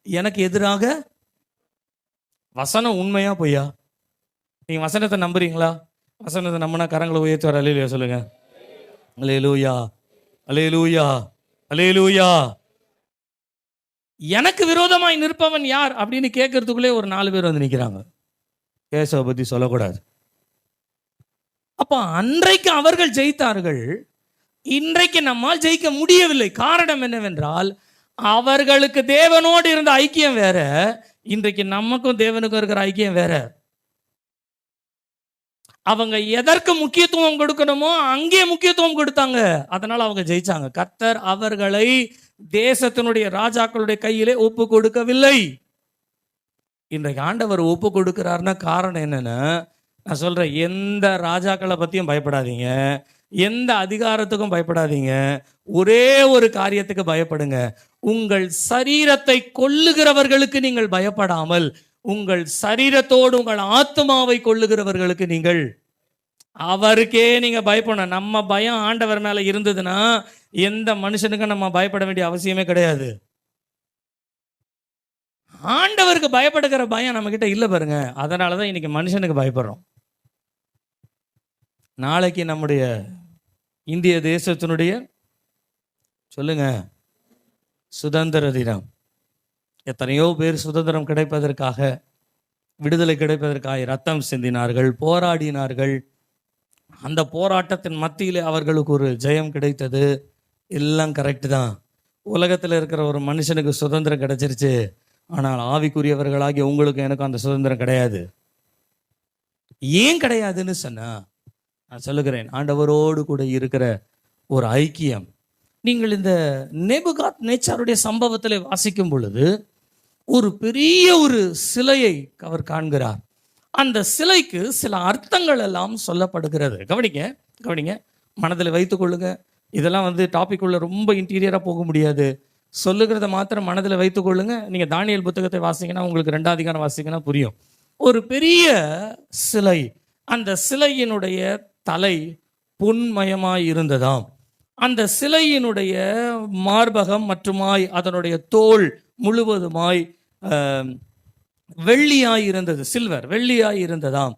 எனக்கு எதிராக வசனம் உண்மையா பொய்யா? நீங்க வசனத்தை நம்புறீங்களா? வசனத்தை நம்பினா கரங்களை உயர்த்துவார். அல்லேலூயா சொல்லுங்க. அல்லேலூயா, அல்லேலூயா, அல்லேலூயா. எனக்கு விரோதமாய் நிற்பவன் யார் அப்படின்னு கேட்கறதுக்குள்ளே ஒரு 4 பேர் வந்து நிற்கிறாங்க. கேசவ பத்தி சொல்லக்கூடாது. அப்ப அன்றைக்கு அவர்கள் ஜெயித்தார்கள், இன்றைக்கு நம்மால் ஜெயிக்க முடியவில்லை. காரணம் என்னவென்றால், அவர்களுக்கு தேவனோடு இருந்த ஐக்கியம் வேற, இன்றைக்கு நமக்கும் தேவனுக்கும் இருக்கிற ஐக்கியம் வேற. அவங்க எதற்கு முக்கியத்துவம் கொடுக்கணுமோ அங்கே முக்கியத்துவம் கொடுத்தாங்க, அதனால அவங்க ஜெயிச்சாங்க. கர்த்தர் அவர்களை தேசத்தினுடைய ராஜாக்களுடைய கையிலே ஒப்பு கொடுக்கவில்லை. இன்றைக்கு ஆண்டவர் ஒப்பு கொடுக்கிறாருன்னா காரணம் என்னன்னா, நான் சொல்றேன், எந்த ராஜாக்களை பத்தியும் பயப்படாதீங்க, எந்த அதிகாரத்துக்கும் பயப்படாதீங்க. ஒரே ஒரு காரியத்துக்கு பயப்படுங்க. உங்கள் சரீரத்தை கொல்லுகிறவர்களுக்கு நீங்கள் பயப்படாமல், உங்கள் சரீரத்தோடு உங்கள் ஆத்மாவை கொல்லுகிறவர்களுக்கு நீங்கள், அவருக்கே நீங்க பயப்படணும். நம்ம பயம் ஆண்டவர் மேல இருந்ததுன்னா எந்த மனுஷனுக்கும் நம்ம பயப்பட வேண்டிய அவசியமே கிடையாது. ஆண்டவருக்கு பயப்படுகிற பயம் நம்ம கிட்ட இல்லை பாருங்க. அதனாலதான் இன்னைக்கு மனுஷனுக்கு பயப்படுறோம். நாளைக்கு நம்முடைய இந்திய தேசத்தினுடைய சொல்லுங்க சுதந்திர தினம். எத்தனையோ பேர் சுதந்திரம் கிடைப்பதற்காக, விடுதலை கிடைப்பதற்காக ரத்தம் சிந்தினார்கள், போராடினார்கள். அந்த போராட்டத்தின் மத்தியிலே அவர்களுக்கு ஒரு ஜெயம் கிடைத்தது. எல்லாம் கரெக்டு தான். உலகத்தில் இருக்கிற ஒரு மனுஷனுக்கு சுதந்திரம் கிடைச்சிருச்சு. ஆனால் ஆவிக்குரியவர்களாகி உங்களுக்கு எனக்கும் அந்த சுதந்திரம் கிடையாது. ஏன் கிடையாதுன்னு சொன்னா, நான் சொல்லுகிறேன், ஆண்டவரோடு கூட இருக்கிற ஒரு ஐக்கியம். நீங்கள் இந்த நேபுகாத் நேச்சாருடைய சம்பவத்தில் வாசிக்கும் பொழுது ஒரு பெரிய ஒரு சிலையை அவர் காண்கிறார். அந்த சிலைக்கு சில அர்த்தங்கள் எல்லாம் சொல்லப்படுகிறது. கவனிங்க, மனதில் வைத்துக் கொள்ளுங்க. இதெல்லாம் டாபிக் உள்ள ரொம்ப இன்டீரியராக போக முடியாது. சொல்லுகிறத மாத்திரம் மனதில் வைத்துக் கொள்ளுங்க. நீங்கள் தானியேல் புத்தகத்தை வாசிங்கன்னா, உங்களுக்கு 2ஆம் அதிகாரம் வாசிங்கன்னா புரியும். ஒரு பெரிய சிலை, அந்த சிலையினுடைய தலை பொன்மயமாய் இருந்ததாம். அந்த சிலையினுடைய மார்பகம் மற்றுமாய் அதனுடைய தோல் முழுவதுமாய் வெள்ளியாய் இருந்தது, சில்வர் வெள்ளியாய் இருந்ததாம்.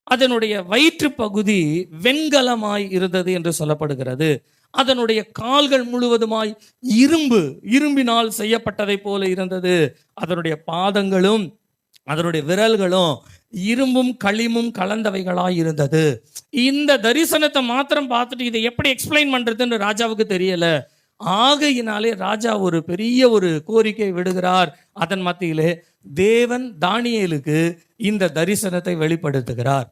அதனுடைய வயிற்று பகுதி வெண்கலமாய் இருந்தது என்று சொல்லப்படுகிறது. அதனுடைய கால்கள் முழுவதுமாய் இரும்பினால் செய்யப்பட்டதை போல இருந்தது. அதனுடைய பாதங்களும் அதனுடைய விரல்களும் இரும்பும் களிமும் கலந்தவைகளாய் இருந்தது. இந்த தரிசனத்தை மாத்திரம் பார்த்துட்டு இதை எப்படி எக்ஸ்பிளைன் பண்றதுன்னு ராஜாவுக்கு தெரியல. ஆகையினாலே ராஜா ஒரு பெரிய ஒரு கோரிக்கை விடுகிறார். அதன் மத்தியிலே தேவன் தானியேலுக்கு இந்த தரிசனத்தை வெளிப்படுத்துகிறார்.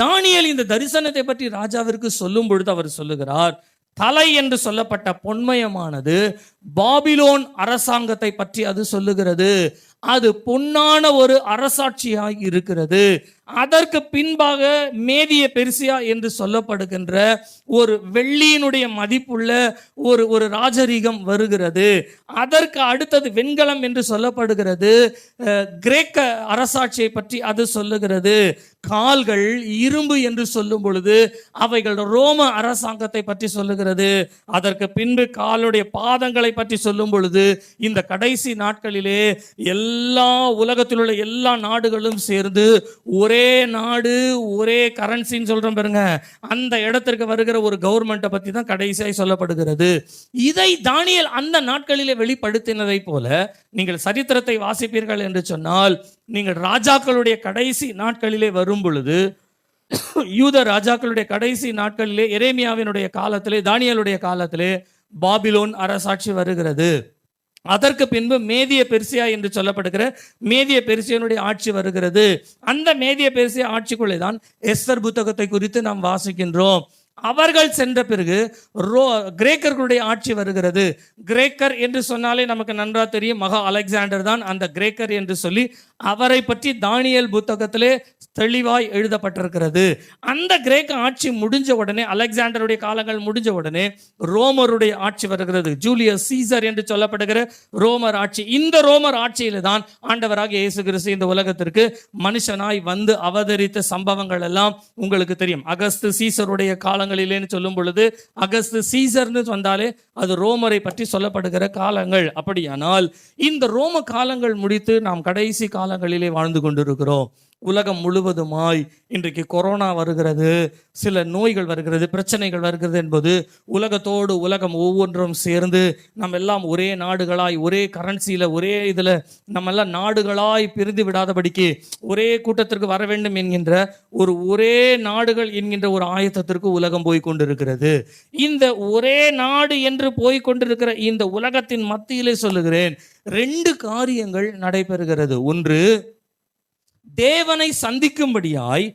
தானியேல் இந்த தரிசனத்தை பற்றி ராஜாவிற்கு சொல்லும் பொழுது அவர் சொல்லுகிறார், தலை என்று சொல்லப்பட்ட பொன்மயமானது பாபிலோன் அரசாங்கத்தை பற்றி அது சொல்லுகிறது. அது பொன்னான ஒரு அரசாட்சியாய் இருக்கிறது. அதற்கு பின்பாக மேதிய பெர்சியா என்று சொல்லப்படுகின்ற ஒரு வெள்ளியினுடைய மதிப்புள்ள ஒரு ராஜரீகம் வருகிறது. அதற்கு அடுத்தது வெண்கலம் என்று சொல்லப்படுகிறது. கிரேக்க அரசாட்சியை பற்றி அது சொல்லுகிறது. கால்கள் இரும்பு என்று சொல்லும் பொழுது அவைகள் ரோம அரசாங்கத்தை பற்றி சொல்லுகிறது. அதற்கு பின்பு காலுடைய பாதங்களை பற்றி சொல்லும் பொழுது இந்த கடைசி நாட்களிலே எல்லா உலகத்தில் உள்ள எல்லா நாடுகளும் சேர்ந்து ஒரே நாடு, ஒரே கரன்சின்னு சொல்றோம் பாருங்க, அந்த இடத்திற்கு வருகிற ஒரு கவர்மெண்ட்டை பற்றி தான் கடைசியாய் சொல்லப்படுகிறது. இதை தானியேல் அந்த நாட்களிலே வெளிப்படுத்தினதை போல நீங்கள் சரித்திரத்தை வாசிப்பீர்கள் என்று சொன்னால், நீங்கள் ராஜாக்களுடைய கடைசி நாட்களிலே வரும் பொழுது, யூத ராஜாக்களுடைய கடைசி நாட்களிலே எரேமியாவினுடைய காலத்திலே, தானியேலுடைய காலத்திலே பாபிலோன் அரசாட்சி வருகிறது. அதற்கு பின்பு மேதிய பெர்சியா என்று சொல்லப்படுகிற மேதிய பெர்சியனுடைய ஆட்சி வருகிறது. அந்த மேதிய பெர்சியா ஆட்சிக்குள்ளே தான் எஸ்தர் புத்தகத்தை குறித்து நாம் வாசிக்கின்றோம். அவர்கள் சென்ற பிறகு கிரேக்கர்களுடைய ஆட்சி வருகிறது. கிரேக்கர் என்று சொன்னாலே நமக்கு நன்றாக தெரியும், மகா அலெக்சாண்டர் தான் அந்த கிரேக்கர் என்று சொல்லி அவரை பற்றி தானியேல் புத்தகத்திலே தெளிவாய் எழுதப்பட்டிருக்கிறது. அந்த கிரேக்க ஆட்சி முடிஞ்ச உடனே, அலெக்சாண்டருடைய காலங்கள் முடிஞ்ச உடனே ரோமருடைய ஆட்சி வருகிறது. ஜூலியஸ் சீசர் என்று சொல்லப்படுகிற ரோமர் ஆட்சி. இந்த ரோமர் ஆட்சியில தான் ஆண்டவராக இயேசு கிறிஸ்து இந்த உலகத்திற்கு மனுஷனாய் வந்து அவதரித்த சம்பவங்கள் எல்லாம் உங்களுக்கு தெரியும். அகஸ்து சீசருடைய காலங்களிலேன்னு சொல்லும் பொழுது, அகஸ்து சீசர்னு வந்தாலே அது ரோமரை பற்றி சொல்லப்படுகிற காலங்கள். அப்படியானால் இந்த ரோம காலங்கள் முடித்து நாம் கடைசி காலங்களிலே வாழ்ந்து கொண்டிருக்கிறோம். உலகம் முழுவதுமாய் இன்றைக்கு கொரோனா வருகிறது, சில நோய்கள் வருகிறது, பிரச்சனைகள் வருகிறது என்பது உலகத்தோடு உலகம் ஒவ்வொன்றும் சேர்ந்து நம்ம எல்லாம் ஒரே நாடுகளாய், ஒரே கரன்சியில், ஒரே இதில் நம்ம எல்லாம் நாடுகளாய் பிரிந்து விடாதபடிக்கு ஒரே கூட்டத்திற்கு வர வேண்டும் என்கின்ற ஒரே நாடுகள் என்கின்ற ஒரு ஆயத்தத்திற்கு உலகம் போய் கொண்டிருக்கிறது. இந்த ஒரே நாடு என்று போய் கொண்டிருக்கிற இந்த உலகத்தின் மத்தியிலே சொல்லுகிறேன், 2 காரியங்கள் நடைபெறுகிறது. ஒன்று, தேவனை சந்திக்கும்படியாய்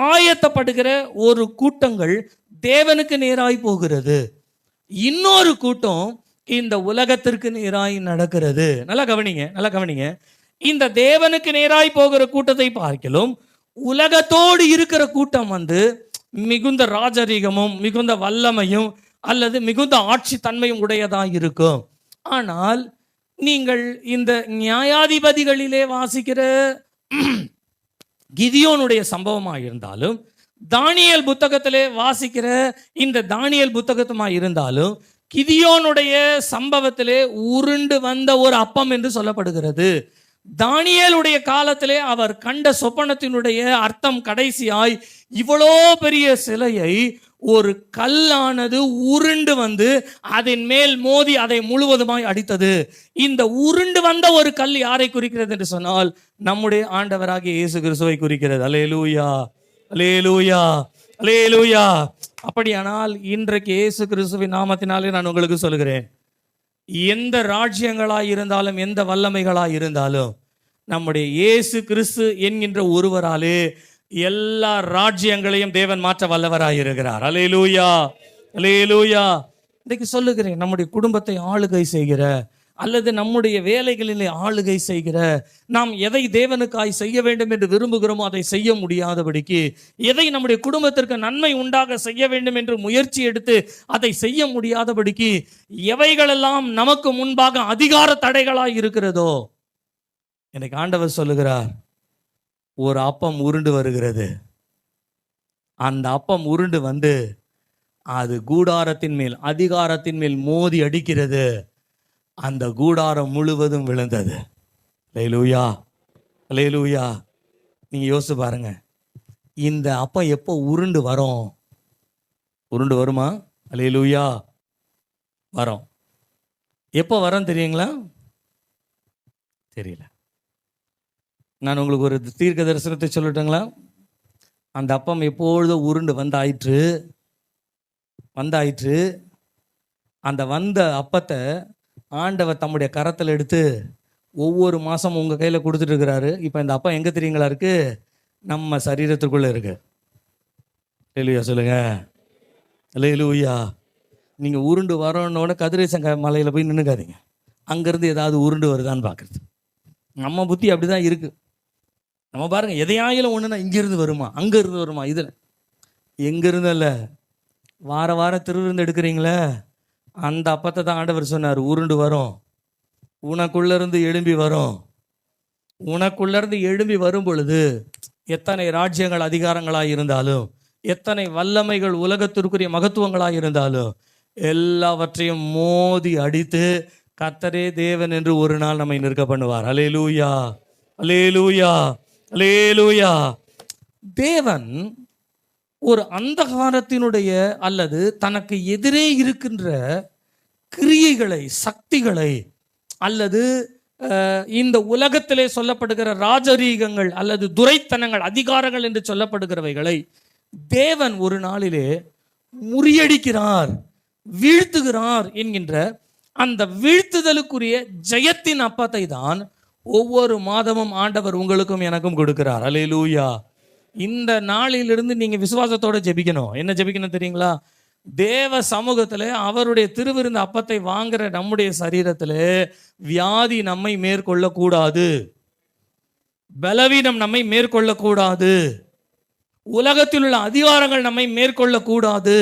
ஆயத்தப்படுகிற ஒரு கூட்டங்கள் தேவனுக்கு நேராய் போகிறது. இன்னொரு கூட்டம் இந்த உலகத்திற்கு நேராய் நடக்கிறது. நல்லா கவனிங்க. இந்த தேவனுக்கு நேராய் போகிற கூட்டத்தை பார்க்கலும் உலகத்தோடு இருக்கிற கூட்டம் மிகுந்த ராஜரீகமும் மிகுந்த வல்லமையும் அல்லது மிகுந்த ஆட்சி தன்மையும் உடையதாக இருக்கும். ஆனால் நீங்கள் இந்த நியாயாதிபதிகளிலே வாசிக்கிற கிதியோனுடைய சம்பவமாக இருந்தாலும், தானியேல் புத்தகத்திலே வாசிக்கிற இந்த தானியேல் புத்தகத்துமாக இருந்தாலும், கிதியோனுடைய சம்பவத்திலே உருண்டு வந்த ஒரு அப்பம் என்று சொல்லப்படுகிறது. தானியேலுடைய காலத்திலே அவர் கண்ட சொப்பனத்தினுடைய அர்த்தம் கடைசியாய் இவ்வளோ பெரிய சிலையை ஒரு கல்லானது உருண்டு வந்து அதன் மேல் மோதி அதை முழுவதுமாய் அடித்தது. இந்த உருண்டு வந்த ஒரு கல் யாரை குறிக்கிறது என்று சொன்னால் நம்முடைய ஆண்டவராகிய இயேசு கிறிஸ்துவை குறிக்கிறது. அல்லேலூயா, அல்லேலூயா, அல்லேலூயா. அப்படியானால் இன்றைக்கு இயேசு கிறிஸ்துவின் நாமத்தினாலே நான் உங்களுக்கு சொல்கிறேன், எந்த ராஜ்யங்களாய் இருந்தாலும் எந்த வல்லமைகளாய் இருந்தாலும் நம்முடைய இயேசு கிறிஸ்து என்கின்ற ஒருவராலே எல்லா ராஜ்யங்களையும் தேவன் மாற்ற வல்லவராய் இருக்கிறார். அல்லேலூயா, அல்லேலூயா. இன்றைக்கு சொல்லுகிறேன், நம்முடைய குடும்பத்தை ஆளுகை செய்கிற அல்லது நம்முடைய வேலைகளிலே ஆளுகை செய்கிற, நாம் எதை தேவனுக்காய் செய்ய வேண்டும் என்று விரும்புகிறோமோ அதை செய்ய முடியாதபடிக்கு, எதை நம்முடைய குடும்பத்திற்கு நன்மை உண்டாக செய்ய வேண்டும் என்று முயற்சி எடுத்து அதை செய்ய முடியாதபடிக்கு, எவைகளெல்லாம் நமக்கு முன்பாக அதிகார தடைகளாய் இருக்கிறதோ, எனக்கு ஆண்டவர் சொல்லுகிறார், ஒரு அப்பம் உருண்டு வருகிறது. அந்த அப்பம் உருண்டு வந்து அது கூடாரத்தின் மேல், அதிகாரத்தின் மேல் மோதி அடிக்கிறது. அந்த கூடாரம் முழுவதும் விழுந்தது. அல்லேலூயா, அல்லேலூயா. நீங்க யோசிச்சு பாருங்க, இந்த அப்பம் எப்போ உருண்டு வரும்? உருண்டு வருமா? அல்லேலூயா, வரும். எப்போ வரும் தெரியுங்களா? தெரியல. நான் உங்களுக்கு ஒரு தீர்க்க தரிசனத்தை சொல்லட்டுங்களா? அந்த அப்பம் எப்பொழுதோ உருண்டு வந்தாயிற்று. அந்த வந்த அப்பத்தை ஆண்டவர் தம்முடைய கரத்தில் எடுத்து ஒவ்வொரு மாதம் உங்கள் கையில் கொடுத்துட்டு இருக்கிறாரு. இப்போ இந்த அப்பம் எங்கே தெரியுங்களா இருக்கு? நம்ம சரீரத்துக்குள்ளே இருக்கு. அல்லேலூயா சொல்லுங்க, அல்லேலூயா. நீங்கள் உருண்டு வரணுன்னு கதிரேசங்க மலையில் போய் நின்றுக்காதீங்க. அங்கேருந்து ஏதாவது உருண்டு வருதான்னு பார்க்குறது. நம்ம புத்தி அப்படி தான் இருக்குது. நம்ம பாருங்க, எதையாயிலும் ஒன்றுனா இங்கிருந்து வருமா, அங்கேருந்து வருமா, இதில் எங்கேருந்து இல்லை. வாரம் திருவிருந்து எடுக்கிறீங்களே, அந்த அப்பத்தை தான் ஆண்டவர் சொன்னார், உருண்டு வரும், உனக்குள்ளேருந்து எழும்பி வரும். உனக்குள்ளேருந்து எழும்பி வரும் பொழுது எத்தனை ராஜ்யங்கள் அதிகாரங்களாக இருந்தாலும், எத்தனை வல்லமைகள் உலகத்திற்குரிய மகத்துவங்களாக இருந்தாலும் எல்லாவற்றையும் மோதி அடித்து கர்த்தரே தேவன் என்று ஒரு நாள் நம்மை நிற்க பண்ணுவார். அல்லேலூயா, அல்லேலூயா, அல்லேலூயா. தேவன் ஒரு அந்தகாரத்தினுடைய அல்லது தனக்கு எதிரே இருக்கின்ற கிரியைகளை, சக்திகளை, அல்லது இந்த உலகத்திலே சொல்லப்படுகிற ராஜரீகங்கள் அல்லது துரைத்தனங்கள், அதிகாரங்கள் என்று சொல்லப்படுகிறவைகளை தேவன் ஒரு நாளிலே முறியடிக்கிறார், வீழ்த்துகிறார் என்கின்ற அந்த வீழ்த்துதலுக்குரிய ஜெயத்தின் அப்பத்தை தான் ஒவ்வொரு மாதமும் ஆண்டவர் உங்களுக்கும் எனக்கும் கொடுக்கிறார். அல்லேலூயா. இந்த நாளிலிருந்து நீங்க விசுவாசத்தோட ஜெபிக்கணும். என்ன ஜெபிக்கணும் தெரியுங்களா? தேவ சமூகத்தில் அவருடைய திருவிருந்த அப்பத்தை வாங்குற நம்முடைய சரீரத்தில் வியாதி நம்மை மேற்கொள்ளக்கூடாது, பலவீனம் நம்மை மேற்கொள்ளக்கூடாது, உலகத்தில் உள்ள அதிகாரங்கள் நம்மை மேற்கொள்ளக்கூடாது.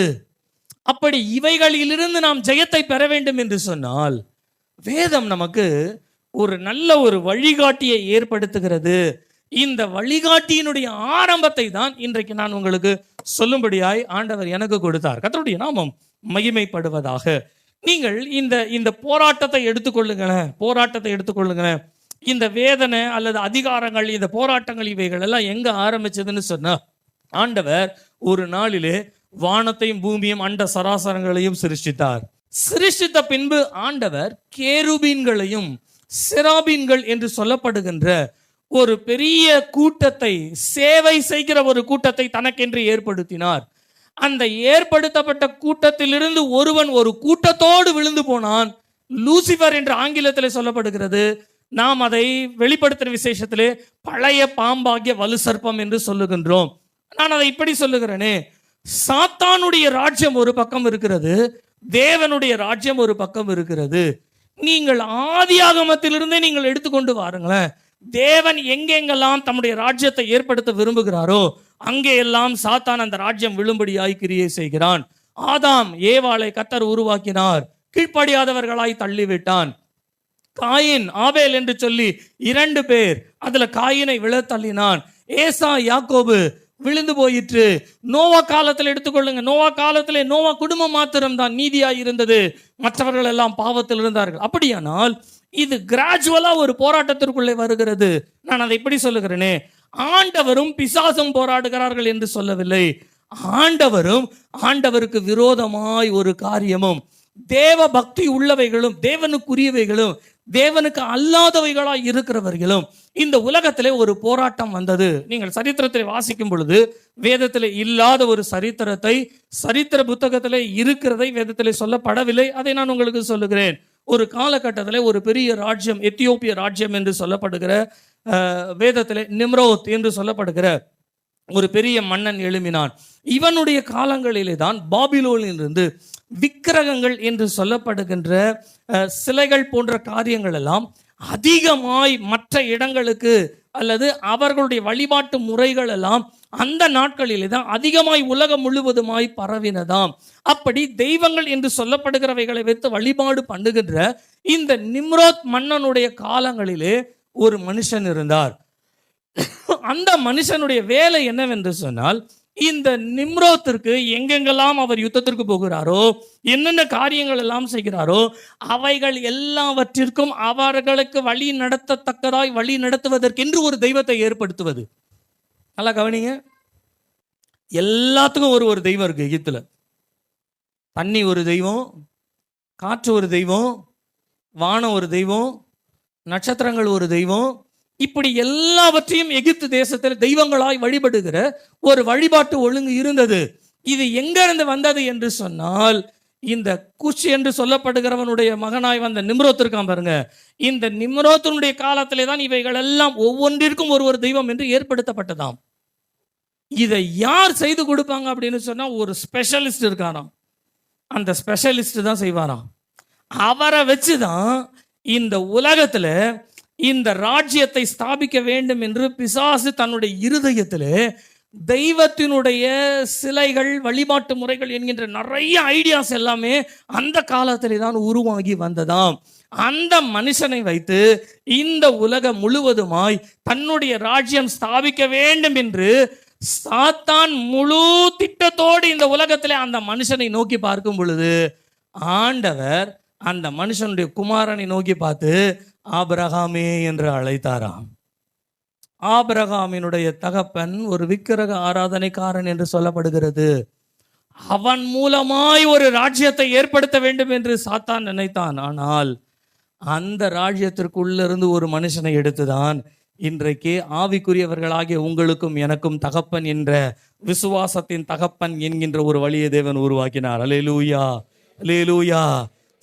அப்படி இவைகளிலிருந்து நாம் ஜெயத்தை பெற வேண்டும் என்று சொன்னால் வேதம் நமக்கு ஒரு நல்ல ஒரு வழிகாட்டியை ஏற்படுத்துகிறது. இந்த வழிகாட்டியினுடைய ஆரம்பத்தை தான் இன்றைக்கு நான் உங்களுக்கு சொல்லும்படியாய் ஆண்டவர் எனக்கு கொடுத்தார். கர்த்தருடைய நாமம் மகிமைப்படுவதாக. நீங்கள் இந்த போராட்டத்தை எடுத்துக்கொள்ளுங்களேன். இந்த வேதனை அல்லது அதிகாரங்கள், இந்த போராட்டங்கள், இவைகள் எல்லாம் எங்க ஆரம்பிச்சதுன்னு சொன்னா, ஆண்டவர் ஒரு நாளிலே வானத்தையும் பூமியும் அண்ட சராசரங்களையும் சிருஷ்டித்த பின்பு ஆண்டவர் கேருபீன்களையும் செராபீன்கள் என்று சொல்லப்படுகின்ற ஒரு பெரிய கூட்டத்தை, சேவை செய்கிற ஒரு கூட்டத்தை தனக்கென்று ஏற்படுத்தினார். அந்த ஏற்படுத்தப்பட்ட கூட்டத்திலிருந்து ஒருவன் ஒரு கூட்டத்தோடு விழுந்து போனான். லூசிபர் என்று ஆங்கிலத்தில் சொல்லப்படுகிறது. நாம் அதை வெளிப்படுத்துகிற விசேஷத்திலே பழைய பாம்பாகிய வலு சர்ப்பம் என்று சொல்லுகின்றோம். நான் அதை இப்படி சொல்லுகிறேனே, சாத்தானுடைய ராஜ்யம் ஒரு பக்கம் இருக்கிறது, தேவனுடைய ராஜ்யம் ஒரு பக்கம் இருக்கிறது. நீங்கள் ஆதியாகமத்திலிருந்தே நீங்கள் எடுத்துக்கொண்டு வாருங்களேன். தேவன் எங்கெங்கெல்லாம் தம்முடைய ராஜ்யத்தை ஏற்படுத்த விரும்புகிறாரோ அங்கே எல்லாம் சாத்தான் அந்த ராஜ்யம் விழும்படியாய் கிரியை செய்கிறான். ஆதாம் ஏவாளை கர்த்தர் உருவாக்கினார், கீழ்ப்படியாதவர்களாய் தள்ளிவிட்டான். காயின் ஆபேல் என்று சொல்லி 2 பேர், அதுல காயினை விழ தள்ளினான். ஏசா யாக்கோபு விழுந்து போயிற்று. நோவா காலத்தில் எடுத்துக்கொள்ளுங்க. நோவா காலத்திலே நோவா குடும்பம் மாத்திரம்தான் நீதியாய் இருந்தது, மற்றவர்கள் எல்லாம் பாவத்தில் இருந்தார்கள். அப்படியானால் இது கிராஜுவலா ஒரு போராட்டத்திற்குள்ளே வருகிறது. நான் அதை இப்படி சொல்லுகிறேனே, ஆண்டவரும் பிசாசும் போராடுகிறார்கள் என்று சொல்லவில்லை. ஆண்டவரும் ஆண்டவருக்கு விரோதமாய் ஒரு காரியமும், தேவ பக்தி உள்ளவைகளும் தேவனுக்குரியவைகளும் தேவனுக்கு அல்லாதவைகளாய் இருக்கிறவர்களும் இந்த உலகத்திலே ஒரு போராட்டம் வந்தது. நீங்கள் சரித்திரத்தை வாசிக்கும் பொழுது வேதத்திலே இல்லாத ஒரு சரித்திரத்தை சரித்திர புத்தகத்திலே இருக்கிறதை வேதத்திலே சொல்லப்படவில்லை. அதை நான் உங்களுக்கு சொல்லுகிறேன். ஒரு காலகட்டத்தில் ஒரு பெரிய ராஜ்யம், எத்தியோப்பிய ராஜ்யம் என்று சொல்லப்படுகிற வேதத்திலே நிம்ரோத் என்று சொல்லப்படுகிற ஒரு பெரிய மன்னன் எழும்பினான். இவனுடைய காலங்களிலே தான் பாபிலோனிலிருந்து விக்கிரகங்கள் என்று சொல்லப்படுகின்ற சிலைகள் போன்ற காரியங்கள் எல்லாம் அதிகமாய் மற்ற இடங்களுக்கு அல்லது அவர்களுடைய வழிபாட்டு முறைகள் எல்லாம் அந்த நாட்களிலே தான் அதிகமாய் உலகம் முழுவதுமாய் பரவினதாம். அப்படி தெய்வங்கள் என்று சொல்லப்படுகிறவைகளை வைத்து வழிபாடு பண்ணுகின்ற இந்த நிம்ரோத் மன்னனுடைய காலங்களிலே ஒரு மனுஷன் இருந்தார். அந்த மனுஷனுடைய வேலை என்னவென்று சொன்னால், இந்த நிம்ரோத்திற்கு எங்கெங்கெல்லாம் அவர் யுத்தத்திற்கு போகிறாரோ, என்னென்ன காரியங்கள் எல்லாம் செய்கிறாரோ, அவைகள் எல்லாவற்றிற்கும் அவர்களுக்கு வழி நடத்தத்தக்கதாய் வழி நடத்துவதற்கென்று ஒரு தெய்வத்தை ஏற்படுத்துவது. நல்லா கவனிங்க, எல்லாத்துக்கும் ஒரு தெய்வம் இருக்கு எகிப்துல. தண்ணி ஒரு தெய்வம், காற்று ஒரு தெய்வம், வானம் ஒரு தெய்வம், நட்சத்திரங்கள் ஒரு தெய்வம். இப்படி எல்லாவற்றையும் எகிப்து தேசத்தில் தெய்வங்களாய் வழிபடுகிற ஒரு வழிபாட்டு ஒழுங்கு இருந்தது. இது எங்க இருந்து வந்தது என்று சொன்னால், இந்த குஷ் என்று சொல்லப்படுகிறவனுடைய மகனாய் வந்த நிம்ரோத் இருக்கான் பாருங்க, இந்த நிம்ரோத்தினுடைய காலத்திலே தான் இவைகள் எல்லாம் ஒவ்வொன்றிற்கும் ஒரு தெய்வம் என்று ஏற்படுத்தப்பட்டதாம். இதை யார் செய்து கொடுப்பாங்க அப்படின்னு சொன்னா, ஒரு ஸ்பெஷலிஸ்ட் இருக்காராம். அந்த ஸ்பெஷலிஸ்ட் தான் செய்வாராம். அவரை வச்சுதான் இந்த உலகத்துல இந்த ராஜ்யத்தை ஸ்தாபிக்க வேண்டும் என்று பிசாசு தன்னுடைய இருதயத்திலே தெய்வத்தினுடைய சிலைகள், வழிபாட்டு முறைகள் என்கின்ற நிறைய ஐடியாஸ் எல்லாமே அந்த காலத்திலே தான் உருவாகி வந்ததாம். அந்த மனுஷனை வைத்து இந்த உலகம் முழுவதுமாய் தன்னுடைய ராஜ்யம் ஸ்தாபிக்க வேண்டும் என்று சாத்தான் முழு திட்டத்தோடு இந்த உலகத்திலே அந்த மனுஷனை நோக்கி பார்க்கும் பொழுது, ஆண்டவர் அந்த மனுஷனுடைய குமாரனை நோக்கி பார்த்து ஆபிரகாமே என்று அழைத்தாராம். ஆபிரகாமினுடைய தகப்பன் ஒரு விக்கிரக ஆராதனைக்காரன் என்று சொல்லப்படுகிறது. அவன் மூலமாய் ஒரு ராஜ்யத்தை ஏற்படுத்த வேண்டும் என்று சாத்தான் நினைத்தான். ஆனால் அந்த ராஜ்யத்திற்குள்ளிருந்து ஒரு மனுஷனை எடுத்துதான் இன்றைக்கு ஆவிக்குரியவர்களாகிய உங்களுக்கும் எனக்கும் தகப்பன் என்ற விசுவாசத்தின் தகப்பன் என்கின்ற ஒரு வழியை தேவன் உருவாக்கினார். அல்லேலூயா, அல்லேலூயா.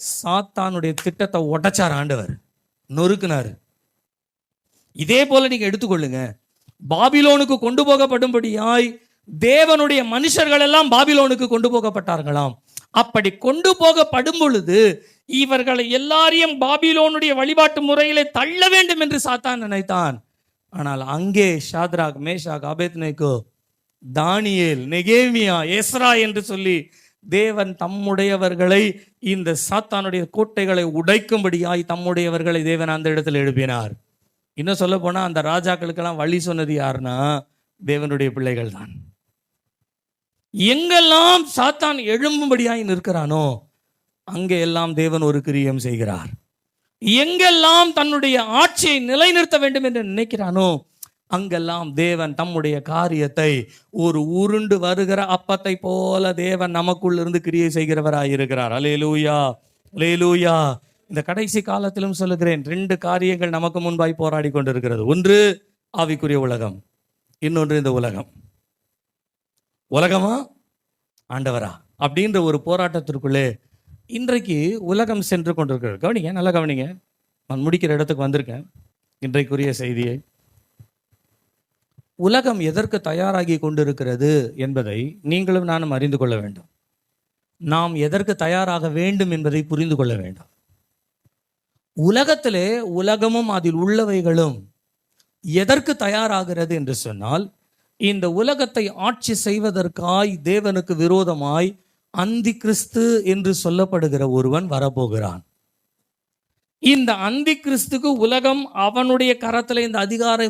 சாத்தானுடைய திட்டத்தை உடைச்சார் ஆண்டவர், நொறுக்குனார். இதே போல நீங்க எடுத்துக்கொள்ளுங்க, பாபிலோனுக்கு கொண்டு போகப்படும்படியாய் தேவனுடைய மனுஷர்கள் எல்லாம் பாபிலோனுக்கு கொண்டு போகப்பட்டார்களாம். அப்படி கொண்டு போகப்படும் பொழுது இவர்களை எல்லாரையும் பாபிலோனுடைய வழிபாட்டு முறையிலே தள்ள வேண்டும் என்று சாத்தான் நினைத்தான். ஆனால் அங்கே ஷாத்ராக், மேஷாக், ஆபேத்நேகோ, தானியேல், நெகேமியா, எஸ்ரா என்று சொல்லி தேவன் தம்முடையவர்களை இந்த சாத்தானுடைய கோட்டைகளை உடைக்கும்படியாய் தம்முடையவர்களை தேவன் அந்த இடத்துல எழுப்பினார். இன்னும் சொல்ல போனா அந்த ராஜாக்களுக்கெல்லாம் வழி சொன்னது யாருன்னா தேவனுடைய பிள்ளைகள் தான். எங்கெல்லாம் சாத்தான் எழும்பும்படியாய் நிற்கிறானோ அங்கே எல்லாம் தேவன் ஒரு கிரியம் செய்கிறார். எங்கெல்லாம் தன்னுடைய ஆட்சியை நிலைநிறுத்த வேண்டும் என்று நினைக்கிறானோ அங்கெல்லாம் தேவன் தம்முடைய காரியத்தை ஒரு உருண்டு வருகிற அப்பத்தை போல தேவன் நமக்குள் இருந்து கிரியை செய்கிறவராய் இருக்கிறார். அல்லேலூயா, அல்லேலூயா. இந்த கடைசி காலத்திலும் சொல்லுகிறேன், 2 காரியங்கள் நமக்கு முன்பாய் போராடி கொண்டிருக்கிறது. ஒன்று ஆவிக்குரிய உலகம், இன்னொன்று இந்த உலகம். உலகமா ஆண்டவரா அப்படின்ற ஒரு போராட்டத்திற்குள்ளே இன்றைக்கு உலகம் சென்று கொண்டிருக்கிறது. கவனிங்க, நல்லா கவனிங்க. நான் முடிக்கிற இடத்துக்கு வந்திருக்கேன். இன்றைக்குரிய செய்தியை, உலகம் எதற்கு தயாராகி கொண்டிருக்கிறது என்பதை நீங்களும் நானும் அறிந்து கொள்ள வேண்டும். நாம் எதற்கு தயாராக வேண்டும் என்பதை புரிந்து கொள்ள வேண்டும். உலகத்திலே உலகமும் அதில் உள்ளவைகளும் எதற்கு தயாராகிறது என்று சொன்னால், இந்த உலகத்தை ஆட்சி செய்வதற்காய் தேவனுக்கு விரோதமாய் அந்தி கிறிஸ்து என்று சொல்லப்படுகிற ஒருவன் வரப்போகிறான். இந்த அந்தி கிறிஸ்துக்கு உலகம் அவனுடைய கரத்தில் இந்த அதிகாரத்தை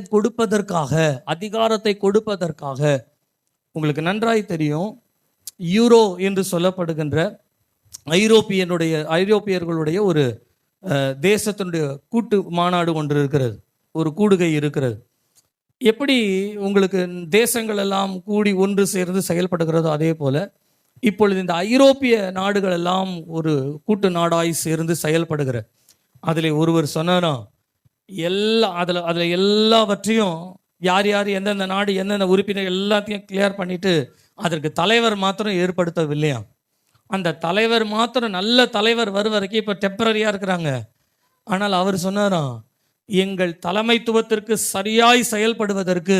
கொடுப்பதற்காக உங்களுக்கு நன்றாய் தெரியும், யூரோ என்று சொல்லப்படுகின்ற ஐரோப்பியர்களுடைய ஒரு தேசத்தினுடைய கூட்டு மாநாடு ஒன்று இருக்கிறது, ஒரு கூடுகை இருக்கிறது. எப்படி உங்களுக்கு தேசங்கள் எல்லாம் கூடி ஒன்று சேர்ந்து செயல்படுகிறதோ அதே போல இப்பொழுது இந்த ஐரோப்பிய நாடுகள் எல்லாம் ஒரு கூட்டு நாடாய் சேர்ந்து செயல்படுகிற அதில் ஒருவர் சொன்னாரா, அதில் எல்லாவற்றையும் யார் யார் எந்தெந்த நாடு எந்தெந்த உறுப்பினர் எல்லாத்தையும் கிளியர் பண்ணிட்டு அதற்கு தலைவர் மாத்திரம் ஏற்படுத்தவில்லையா. அந்த தலைவர் மாத்திரம் நல்ல தலைவர் வரைக்கும் இப்போ டெம்பரரியாக இருக்கிறாங்க. ஆனால் அவர் சொன்னாராம், எங்கள் தலைமைத்துவத்திற்கு சரியாய் செயல்படுவதற்கு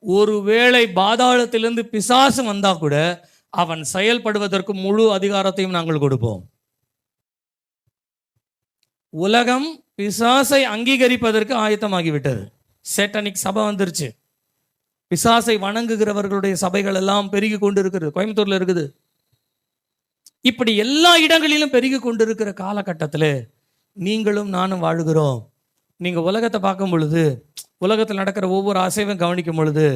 ஒருவேளை பாதாளத்திலிருந்து பிசாசு வந்தா கூட அவன் செயல்படுவதற்கு முழு அதிகாரத்தையும் நாங்கள் கொடுப்போம். உலகம் பிசாசை அங்கீகரிப்பதற்கு ஆயத்தமாகிவிட்டது. சேட்டனிக் சபை வந்துருச்சு. பிசாசை வணங்குகிறவர்களுடைய சபைகள் எல்லாம் பெருகி கொண்டு இருக்கிறது. கோயம்புத்தூர்ல இருக்குது. இப்படி எல்லா இடங்களிலும் பெருகி கொண்டிருக்கிற காலகட்டத்தில் நீங்களும் நானும் வாழுகிறோம். நீங்கள் உலகத்தை பார்க்கும் பொழுது, உலகத்தில் நடக்கிற ஒவ்வொரு அசைவும் கவனிக்கும் பொழுது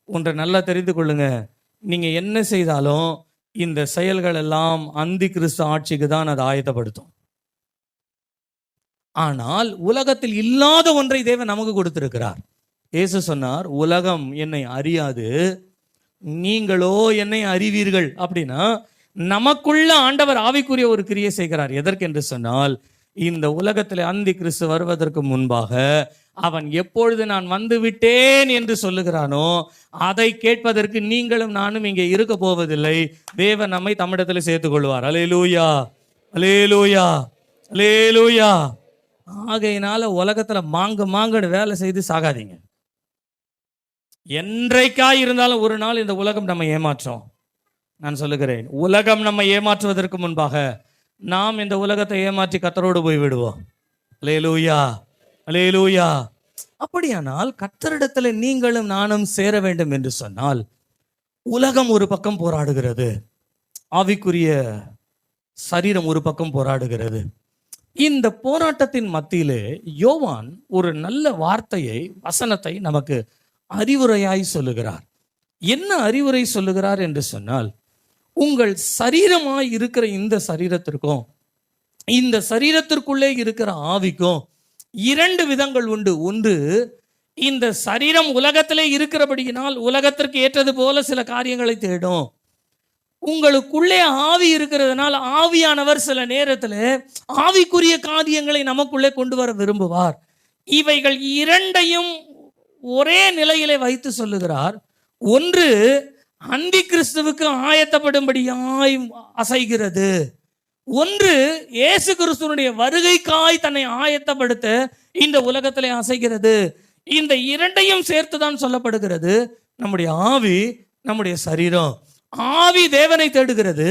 ஒன்றை நல்லா தெரிந்து கொள்ளுங்க. நீங்கள் என்ன செய்தாலும் இந்த செயல்கள் எல்லாம் அந்தி கிறிஸ்து ஆட்சிக்கு தான் அதை ஆயத்தப்படுத்தும். ஆனால் உலகத்தில் இல்லாத ஒன்றை தேவன் நமக்கு கொடுத்திருக்கிறார். இயேசு சொன்னார், உலகம் என்னை அறியாது, நீங்களோ என்னை அறிவீர்கள். அப்படின்னா நமக்குள்ள ஆண்டவர் ஆவிக்குரிய ஒரு கிரியை செய்கிறார். எதற்கென்று சொன்னால், இந்த உலகத்தில் அந்தி கிறிஸ்து வருவதற்கு முன்பாக அவன் எப்பொழுது நான் வந்து விட்டேன் என்று சொல்லுகிறானோ அதை கேட்பதற்கு நீங்களும் நானும் இங்கே இருக்க போவதில்லை. தேவன் நம்மை தமிழத்தில் சேர்த்துக் கொள்வார். அல்லேலூயா, அல்லேலூயா, அல்லேலூயா. ஆகையினால உலகத்துல மாங்கன்னு வேலை செய்து சாகாதீங்க. என்றைக்காய் இருந்தாலும் ஒரு நாள் இந்த உலகம் நம்ம ஏமாற்றும். நான் சொல்லுகிறேன், உலகம் நம்ம ஏமாற்றுவதற்கு முன்பாக நாம் இந்த உலகத்தை ஏமாற்றி கர்த்தரோடு போய் விடுவோம். அல்லேலூயா, அல்லேலூயா. அப்படியானால் கர்த்தரிடத்தில் நீங்களும் நானும் சேர வேண்டும் என்று சொன்னால், உலகம் ஒரு பக்கம் போராடுகிறது, ஆவிக்குரிய சரீரம் ஒரு பக்கம் போராடுகிறது. இந்த போராட்டத்தின் மத்தியிலே யோவான் ஒரு நல்ல வார்த்தையை, வசனத்தை நமக்கு அறிவுரையாய் சொல்லுகிறார். என்ன அறிவுரை சொல்லுகிறார் என்று சொன்னால், உங்கள் சரீரமாய் இருக்கிற இந்த சரீரத்திற்கும் இந்த சரீரத்திற்குள்ளே இருக்கிற ஆவிக்கும் இரண்டு விதங்கள் உண்டு. ஒன்று, இந்த சரீரம் உலகத்திலே இருக்கிறபடியினால் உலகத்திற்கு ஏற்றது போல சில காரியங்களை தேடும். உங்களுக்குள்ளே ஆவி இருக்கிறதுனால் ஆவியானவர் சில நேரத்தில் ஆவிக்குரிய காரியங்களை நமக்குள்ளே கொண்டு வர விரும்புவார். இவைகள் இரண்டையும் ஒரே நிலையிலே வைத்து சொல்லுகிறார். ஒன்று, அந்தி கிறிஸ்துவுக்கு ஆயத்தப்படும்படியாய் அசைகிறது. ஒன்று, இயேசு கிறிஸ்துவனுடைய வருகைக்காய் தன்னை ஆயத்தப்படுத்த இந்த உலகத்திலே அசைகிறது. இந்த இரண்டையும் சேர்த்துதான் சொல்லப்படுகிறது நம்முடைய ஆவி, நம்முடைய சரீரம். ஆவி தேவனை தேடுகிறது,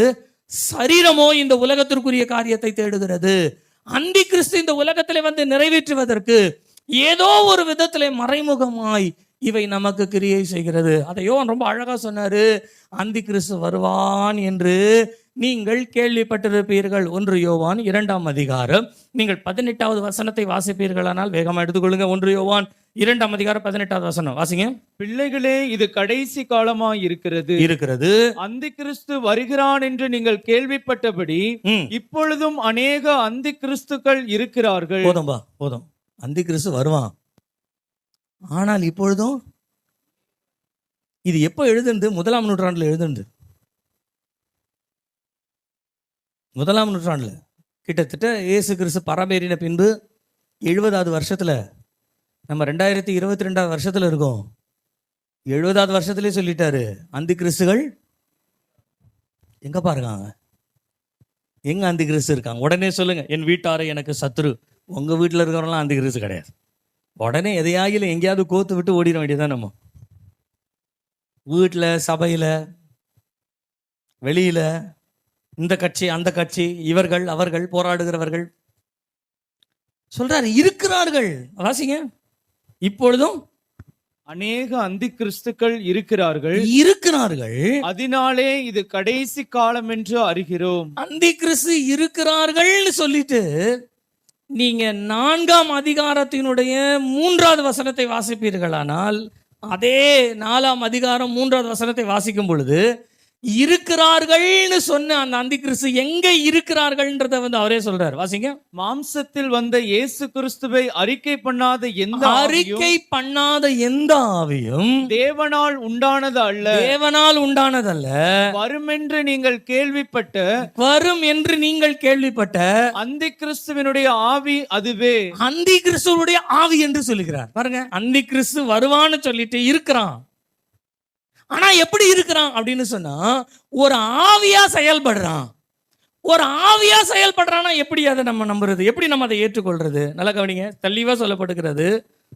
சரீரமோ இந்த உலகத்திற்குரிய காரியத்தை தேடுகிறது. அந்தி கிறிஸ்து இந்த உலகத்திலே வந்து நிறைவேற்றுவதற்கு ஏதோ ஒரு விதத்திலே மறைமுகமாய் இவை நமக்கு கிரியை செய்கிறது. அதையோ ரொம்ப அழகா சொன்னாரு, அந்தி கிறிஸ்து வருவான் என்று நீங்கள் கேள்விப்பட்டிருப்பீர்கள். 1 யோவான் 2ஆம் அதிகாரம் நீங்கள் 18வது வசனத்தை வாசிப்பீர்களானால் வேகமா எடுத்துக்கொள்ளுங்க. 1 யோவான் 2ஆம் அதிகாரம் 18வது வசனம் வாசிங்க. பிள்ளைகளே, இது கடைசி காலமாய் இருக்கிறது. அந்தி கிறிஸ்து வருகிறான் என்று நீங்கள் கேள்விப்பட்டபடி இப்பொழுதும் அநேக அந்தி கிறிஸ்துக்கள் இருக்கிறார்கள். போதும். அந்தி கிறிஸ்து வருவான். ஆனால் இப்பொழுதும் இது எப்போ எழுதுந்து? 1ஆம் நூற்றாண்டுல எழுதுந்து. 1ஆம் நூற்றாண்டுல கிட்டத்தட்ட இயேசு கிறிஸ்து பரமேறின பின்பு 70வது வருஷத்துல, நம்ம 2022 வருஷத்துல இருக்கோம். 70வது வருஷத்திலே சொல்லிட்டாரு, அந்தி கிறிஸ்துகள் எங்க பாருங்க, எங்க அந்தி கிறிஸ்து இருக்காங்க. உடனே சொல்லுங்க, என் வீட்டாரை எனக்கு சத்துரு. உங்க வீட்டில் இருக்கிறவங்களாம் அந்தி கிறிஸ்து கிடையாது. உடனே எதையாகிலும் எங்கேயாவது கோத்து விட்டு ஓடிட வேண்டியதான். நம்ம வீட்டில், சபையில், வெளியில, இந்த கட்சி அந்த கட்சி, இவர்கள் அவர்கள் போராடுகிறவர்கள் சொல்றாரு இருக்கிறார்கள். வாசிங்க. இப்பொழுதும் அநேக அந்தி கிறிஸ்துக்கள் இருக்கிறார்கள். அதனாலே இது கடைசி காலம் என்று அறிகிறோம். அந்தி கிறிஸ்து இருக்கிறார்கள் சொல்லிட்டு நீங்க 4ஆம் அதிகாரத்தினுடைய 3வது வசனத்தை வாசிப்பீர்களானால், அதே 4ஆம் அதிகாரம் 3வது வசனத்தை வாசிக்கும் பொழுது இருக்கிறார்கள்னு சொன்ன அந்த அந்தி கிறிஸ்து எங்க இருக்கிறார்கள்ன்றத அவரே சொல்றாரு. வாசிங்க. மாம்சத்தில் வந்த இயேசு கிறிஸ்துவை அறிக்கை பண்ணாத எந்த ஆவியும் தேவனால் உண்டானது அல்ல, தேவனால் உண்டானதல்ல. வரும் என்று நீங்கள் கேள்விப்பட்ட அந்தி கிறிஸ்துவினுடைய ஆவி அதுவே. அந்தி கிறிஸ்துவனுடைய ஆவி என்று சொல்லுகிறார். பாருங்க, அந்தி கிறிஸ்து வருவான்னு சொல்லிட்டு இருக்கிறான். ஆனா எப்படி இருக்கிறான் அப்படின்னு சொன்னா, ஒரு ஆவியா செயல்படுறான். ஒரு ஆவியா செயல்படுறான்னா எப்படி அதை நம்ம நம்புறது, எப்படி நம்ம அதை ஏற்றுக்கொள்றது? நல்லா கவனிங்க, தெளிவா சொல்லப்படுகிறது.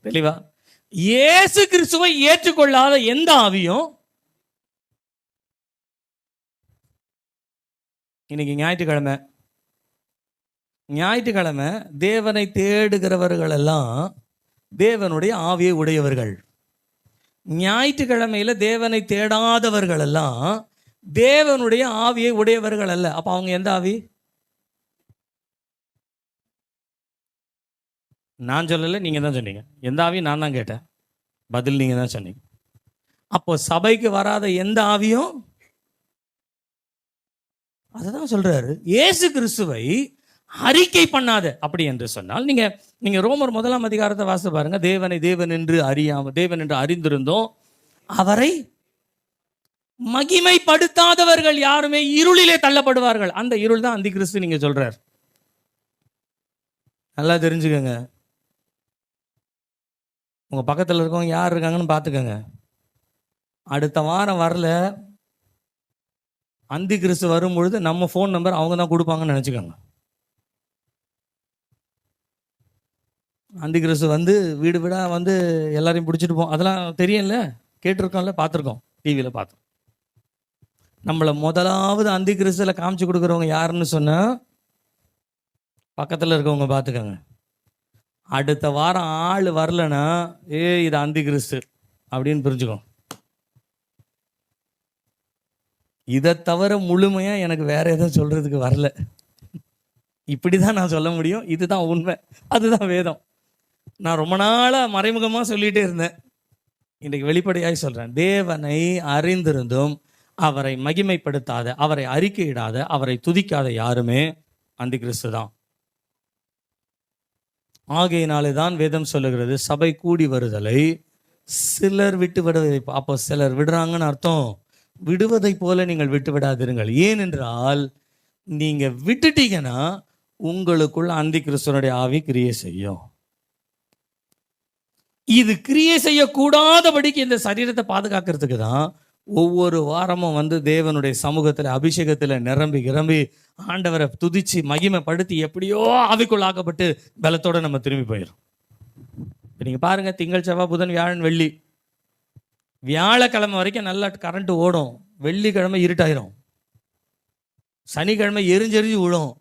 தெளிவா, இயேசு கிறிஸ்துவை ஏற்றுக்கொள்ளாத எந்த ஆவியும், இன்னைக்கு ஞாயிற்றுக்கிழமை தேவனை தேடுகிறவர்கள் எல்லாம் தேவனுடைய ஆவியை உடையவர்கள். ஞாயிற்றுக்கிழமையில தேவனை தேடாதவர்கள் எல்லாம் தேவனுடைய ஆவியை உடையவர்கள் அல்ல. அப்ப அவங்க எந்த ஆவி? நான் சொல்லல, நீங்க தான் சொன்னீங்க. எந்த ஆவி? நான் தான் கேட்டேன், பதில் நீங்க தான் சொன்னீங்க. அப்போ சபைக்கு வராத எந்த ஆவியும், அதுதான் சொல்றாரு, இயேசு கிறிஸ்துவை அறிக்கை பண்ணாத. அப்படி என்று சொன்னால் நீங்க ரோமர் 1 அதிகாரத்தை வாசித்து பாருங்க. தேவன் என்று அறிந்திருந்தோம், அவரை மகிமைப்படுத்தாதவர்கள் யாருமே இருளிலே தள்ளப்படுவார்கள். அந்த இருள் தான் அந்தி கிறிஸ்து நீங்க சொல்றார். நல்லா தெரிஞ்சுக்கங்க. உங்க பக்கத்துல இருக்கவங்க யார் இருக்காங்கன்னு பாத்துக்கங்க. அடுத்த வாரம் வரல, அந்தி கிறிஸ்து வரும்பொழுது நம்ம ஃபோன் நம்பர் அவங்க தான் கொடுப்பாங்கன்னு நினைச்சுக்கோங்க. அந்தி கிறிஸ்து வீடு வீடா எல்லாரையும் பிடிச்சிட்டு போவோம். அதெல்லாம் தெரியல, கேட்டிருக்கோம்ல, பார்த்துருக்கோம், டிவியில் பார்த்தோம். நம்மளை முதலாவது அந்தி கிறிஸ்துல காமிச்சு கொடுக்குறவங்க யாருன்னு சொன்னா பக்கத்தில் இருக்கவங்க பார்த்துக்கோங்க. அடுத்த வாரம் ஆள் வரலன்னா இது அந்தி கிறிஸ்து அப்படின்னு புரிஞ்சுக்கோ. இதை தவிர முழுமையா எனக்கு வேற எதுவும் சொல்றதுக்கு வரல. இப்படிதான் நான் சொல்ல முடியும். இதுதான் உண்மை, அதுதான் வேதம். நான் ரொம்ப நாளா மறைமுகமா சொல்லிட்டே இருந்தேன், இன்றைக்கு வெளிப்படையாய் சொல்றேன். தேவனை அறிந்திருந்தும் அவரை மகிமைப்படுத்தாத, அவரை அறிக்கையிடாத, அவரை துதிக்காத யாருமே அந்தி கிறிஸ்து தான். ஆகையினாலே தான் வேதம் சொல்லுகிறது, சபை கூடி வருதலை சிலர் விட்டு விடுவதை. அப்போ சிலர் விடுறாங்கன்னு அர்த்தம், விடுவதை போல நீங்கள் விட்டு விடாதிருங்கள். ஏனென்றால் நீங்க விட்டுட்டீங்கன்னா உங்களுக்குள்ள அந்தி கிறிஸ்துவனுடைய ஆவி கிரியை செய்யும். இது கிரியை செய்யக்கூடாதபடிக்கு இந்த சரீரத்தை பாதுகாக்கிறதுக்கு தான் ஒவ்வொரு வாரமும் தேவனுடைய சமூகத்தில் அபிஷேகத்தில் நிரம்பி ஆண்டவரை துதிச்சு மகிமைப்படுத்தி எப்படியோ ஆவிக்குள்ளாக்கப்பட்டு பலத்தோட நம்ம திரும்பி போயிடும். நீங்க பாருங்க, திங்கள், செவ்வாய், புதன், வியாழன், வெள்ளி, வியாழக்கிழமை வரைக்கும் நல்லா கரண்ட் ஓடும், வெள்ளிக்கிழமை இருட்டாயிரும், சனிக்கிழமை எரிஞ்செறிஞ்சு விழும்,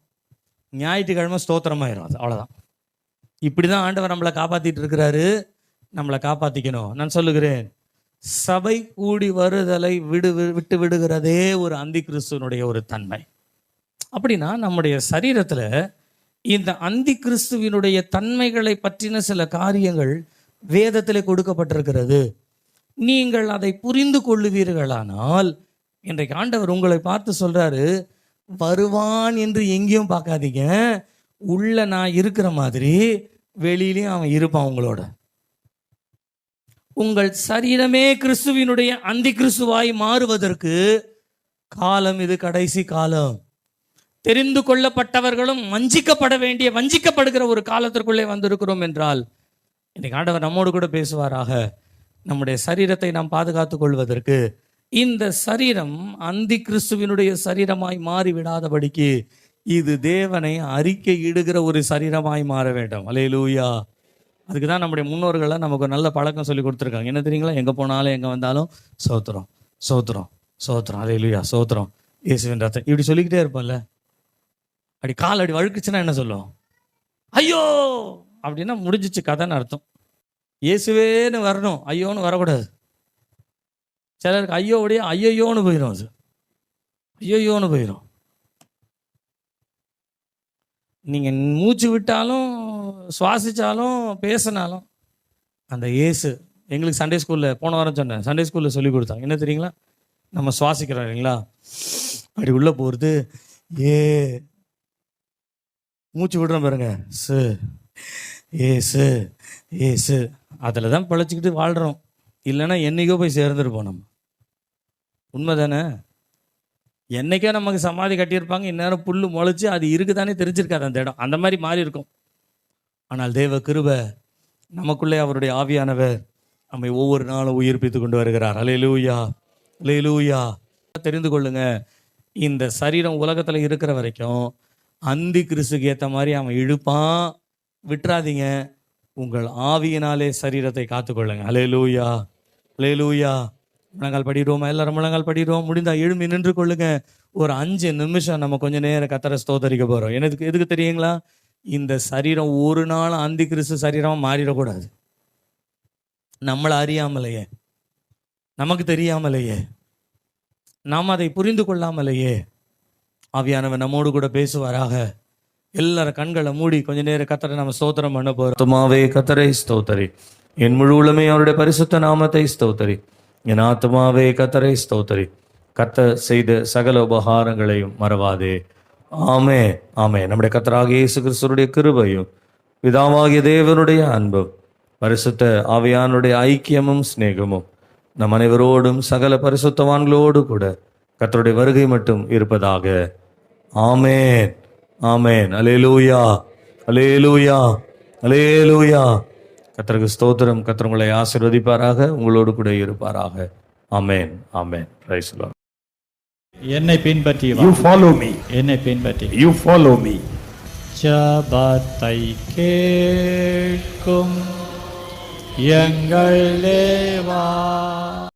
ஞாயிற்றுக்கிழமை ஸ்தோத்திரமாயிரும். அது அவ்வளோதான். இப்படிதான் ஆண்டவர் நம்மளை காப்பாத்திட்டு இருக்கிறாரு. நம்மளை காப்பாத்திக்கணும். நான் சொல்லுகிறேன், சபை கூடி வருதலை விட்டு விடுகிறதே ஒரு அந்தி கிறிஸ்துவனுடைய ஒரு தன்மை. அப்படின்னா நம்முடைய சரீரத்துல இந்த அந்தி கிறிஸ்துவினுடைய தன்மைகளை பற்றின சில காரியங்கள் வேதத்திலே கொடுக்கப்பட்டிருக்கிறது. நீங்கள் அதை புரிந்து கொள்ளுவீர்களானால், இன்றைக்கு ஆண்டவர் உங்களை பார்த்து சொல்றாரு, வருவான் என்று எங்கேயும் பார்க்காதீங்க, உள்ள நான் இருக்கிற மாதிரி வெளியிலையும் அவன் இருப்பான் உங்களோட. உங்கள் சரீரமே கிறிஸ்துவினுடைய அந்தி கிறிஸ்துவாய் மாறுவதற்கு காலம் இது, கடைசி காலம். தெரிந்து கொள்ளப்பட்டவர்களும் வஞ்சிக்கப்படுகிற ஒரு காலத்திற்குள்ளே வந்திருக்கிறோம் என்றால், இன்னைக்கு ஆண்டவர் நம்மோடு கூட பேசுவாராக. நம்முடைய சரீரத்தை நாம் பாதுகாத்துக் கொள்வதற்கு இந்த சரீரம் அந்தி கிறிஸ்துவினுடைய சரீரமாய் மாறிவிடாதபடிக்கு இது தேவனை அறிக்கையிடுகிற ஒரு சரீரமாய் மாற வேண்டும். அல்லேலூயா. அதுக்கு தான் நம்முடைய முன்னோர்கள்லாம் நமக்கு ஒரு நல்ல பழக்கம் சொல்லி கொடுத்துருக்காங்க. என்ன தெரியுங்களா? எங்கே போனாலும் எங்கே வந்தாலும் சோத்திரம் சோத்திரம் சோத்திரம், அல்லேலூயா, சோத்திரம், இயேசுவின் ரத்தம், இப்படி சொல்லிக்கிட்டே இருப்போம்ல. அப்படி கால் அடி வழுக்குச்சுன்னா என்ன சொல்லும்? ஐயோ அப்படின்னா முடிஞ்சிச்சு கதைன்னு அர்த்தம். இயேசுவேன்னு வரணும், ஐயோன்னு வரக்கூடாது. சிலருக்கு ஐயோடைய ஐயோன்னு போயிடும், அது ஐயோன்னு போயிடும். நீங்க மூச்சு விட்டாலும் சுவாசிச்சாலும் பேசினாலும் அந்த இயேசு, எங்களுக்கு சண்டே ஸ்கூல்ல போன வாரம் சொன்னேன், சண்டே ஸ்கூல்ல சொல்லி கொடுத்தாங்க. என்ன தெரியுங்களா? நம்ம சுவாசிக்கிறோம் இல்லைங்களா, அப்படி உள்ளே போகிறது ஏ மூச்சு விடுறோம் பாருங்க, சு ஏசு ஏசு, அதில் தான் பிழைச்சிக்கிட்டு வாழ்கிறோம். இல்லைன்னா என்றைக்கோ போய் சேர்ந்துருப்போம் நம்ம. உண்மை தானே? என்றைக்கோ நமக்கு சமாதி கட்டியிருப்பாங்க, இந்நேரம் புல் முளைச்சி அது இருக்குதானே தெரிஞ்சிருக்காது அந்த இடம், அந்த மாதிரி மாறி இருக்கும். ஆனால் தேவ கிருபை நமக்குள்ளே அவருடைய ஆவியானவர் நம்மை ஒவ்வொரு நாளும் உயிர்ப்பித்து கொண்டு வருகிறார். அல்லேலூயா, அல்லேலூயா. தெரிந்து கொள்ளுங்க, இந்த சரீரம் உலகத்தில் இருக்கிற வரைக்கும் அந்தி கிறிஸ்துக்கு ஏற்ற மாதிரி அவன் இழுப்பான், விட்டுறாதீங்க. உங்கள் ஆவியினாலே சரீரத்தை காத்துக்கொள்ளுங்க. அல்லேலூயா, அல்லேலூயா. முழங்கால் படிடுவோமா? எல்லாரும் முழங்கால் படிடுவோம். முடிந்தால் எழும்பி நின்று கொள்ளுங்க. ஒரு 5 நிமிஷம் நம்ம கொஞ்சம் நேரம் கர்த்தரை ஸ்தோத்தரிக்க போகிறோம். எதுக்கு தெரியுங்களா? இந்த சரீரம் ஒரு நாள் அந்தி கிறிஸ்து சரீரமாக மாறிடக்கூடாது. நம்மளை அறியாமலையே, நமக்கு தெரியாமலேயே, நாம் அதை புரிந்து கொள்ளாமலேயே ஆவியானவர் நம்மோடு கூட பேசுவாராக. எல்லாரும் கண்களை மூடி கொஞ்ச நேரம் கர்த்தரை நம்ம ஸ்தோத்திரம் பண்ண போகிறோம். ஆத்துமாவே கர்த்தரை ஸ்தோத்தரி, என் முழு உளமே அவருடைய பரிசுத்த நாமத்தை ஸ்தோத்தரி. என் ஆத்துமாவே கர்த்தரை ஸ்தோத்தரி, கர்த்தர் செய்த சகல உபகாரங்களையும் மறவாதே. ஆமே ஆமே. நம்முடைய கர்த்தராகிய இயேசு கிறிஸ்துவுடைய கிருபையும் பிதாவாகிய தேவனுடைய அன்பும் பரிசுத்த ஆவியானுடைய ஐக்கியமும் சிநேகமும் நம் அனைவரோடும் சகல பரிசுத்தவான்களோடு கூட கர்த்தருடைய வருகை மட்டும் இருப்பதாக. ஆமேன் ஆமேன். அல்லேலூயா, அல்லேலூயா, அல்லேலூயா. கர்த்தருக்கு ஸ்தோத்திரம். கர்த்தர் உங்களை ஆசீர்வதிப்பாராக, உங்களோடு கூட இருப்பாராக. ஆமேன் ஆமேன். Praise the lord. என்னை பின்பற்றி வா. You follow me. என்னை பின்பற்றி You follow me. ஜபத்தை கேட்கும் எங்கள் தேவா.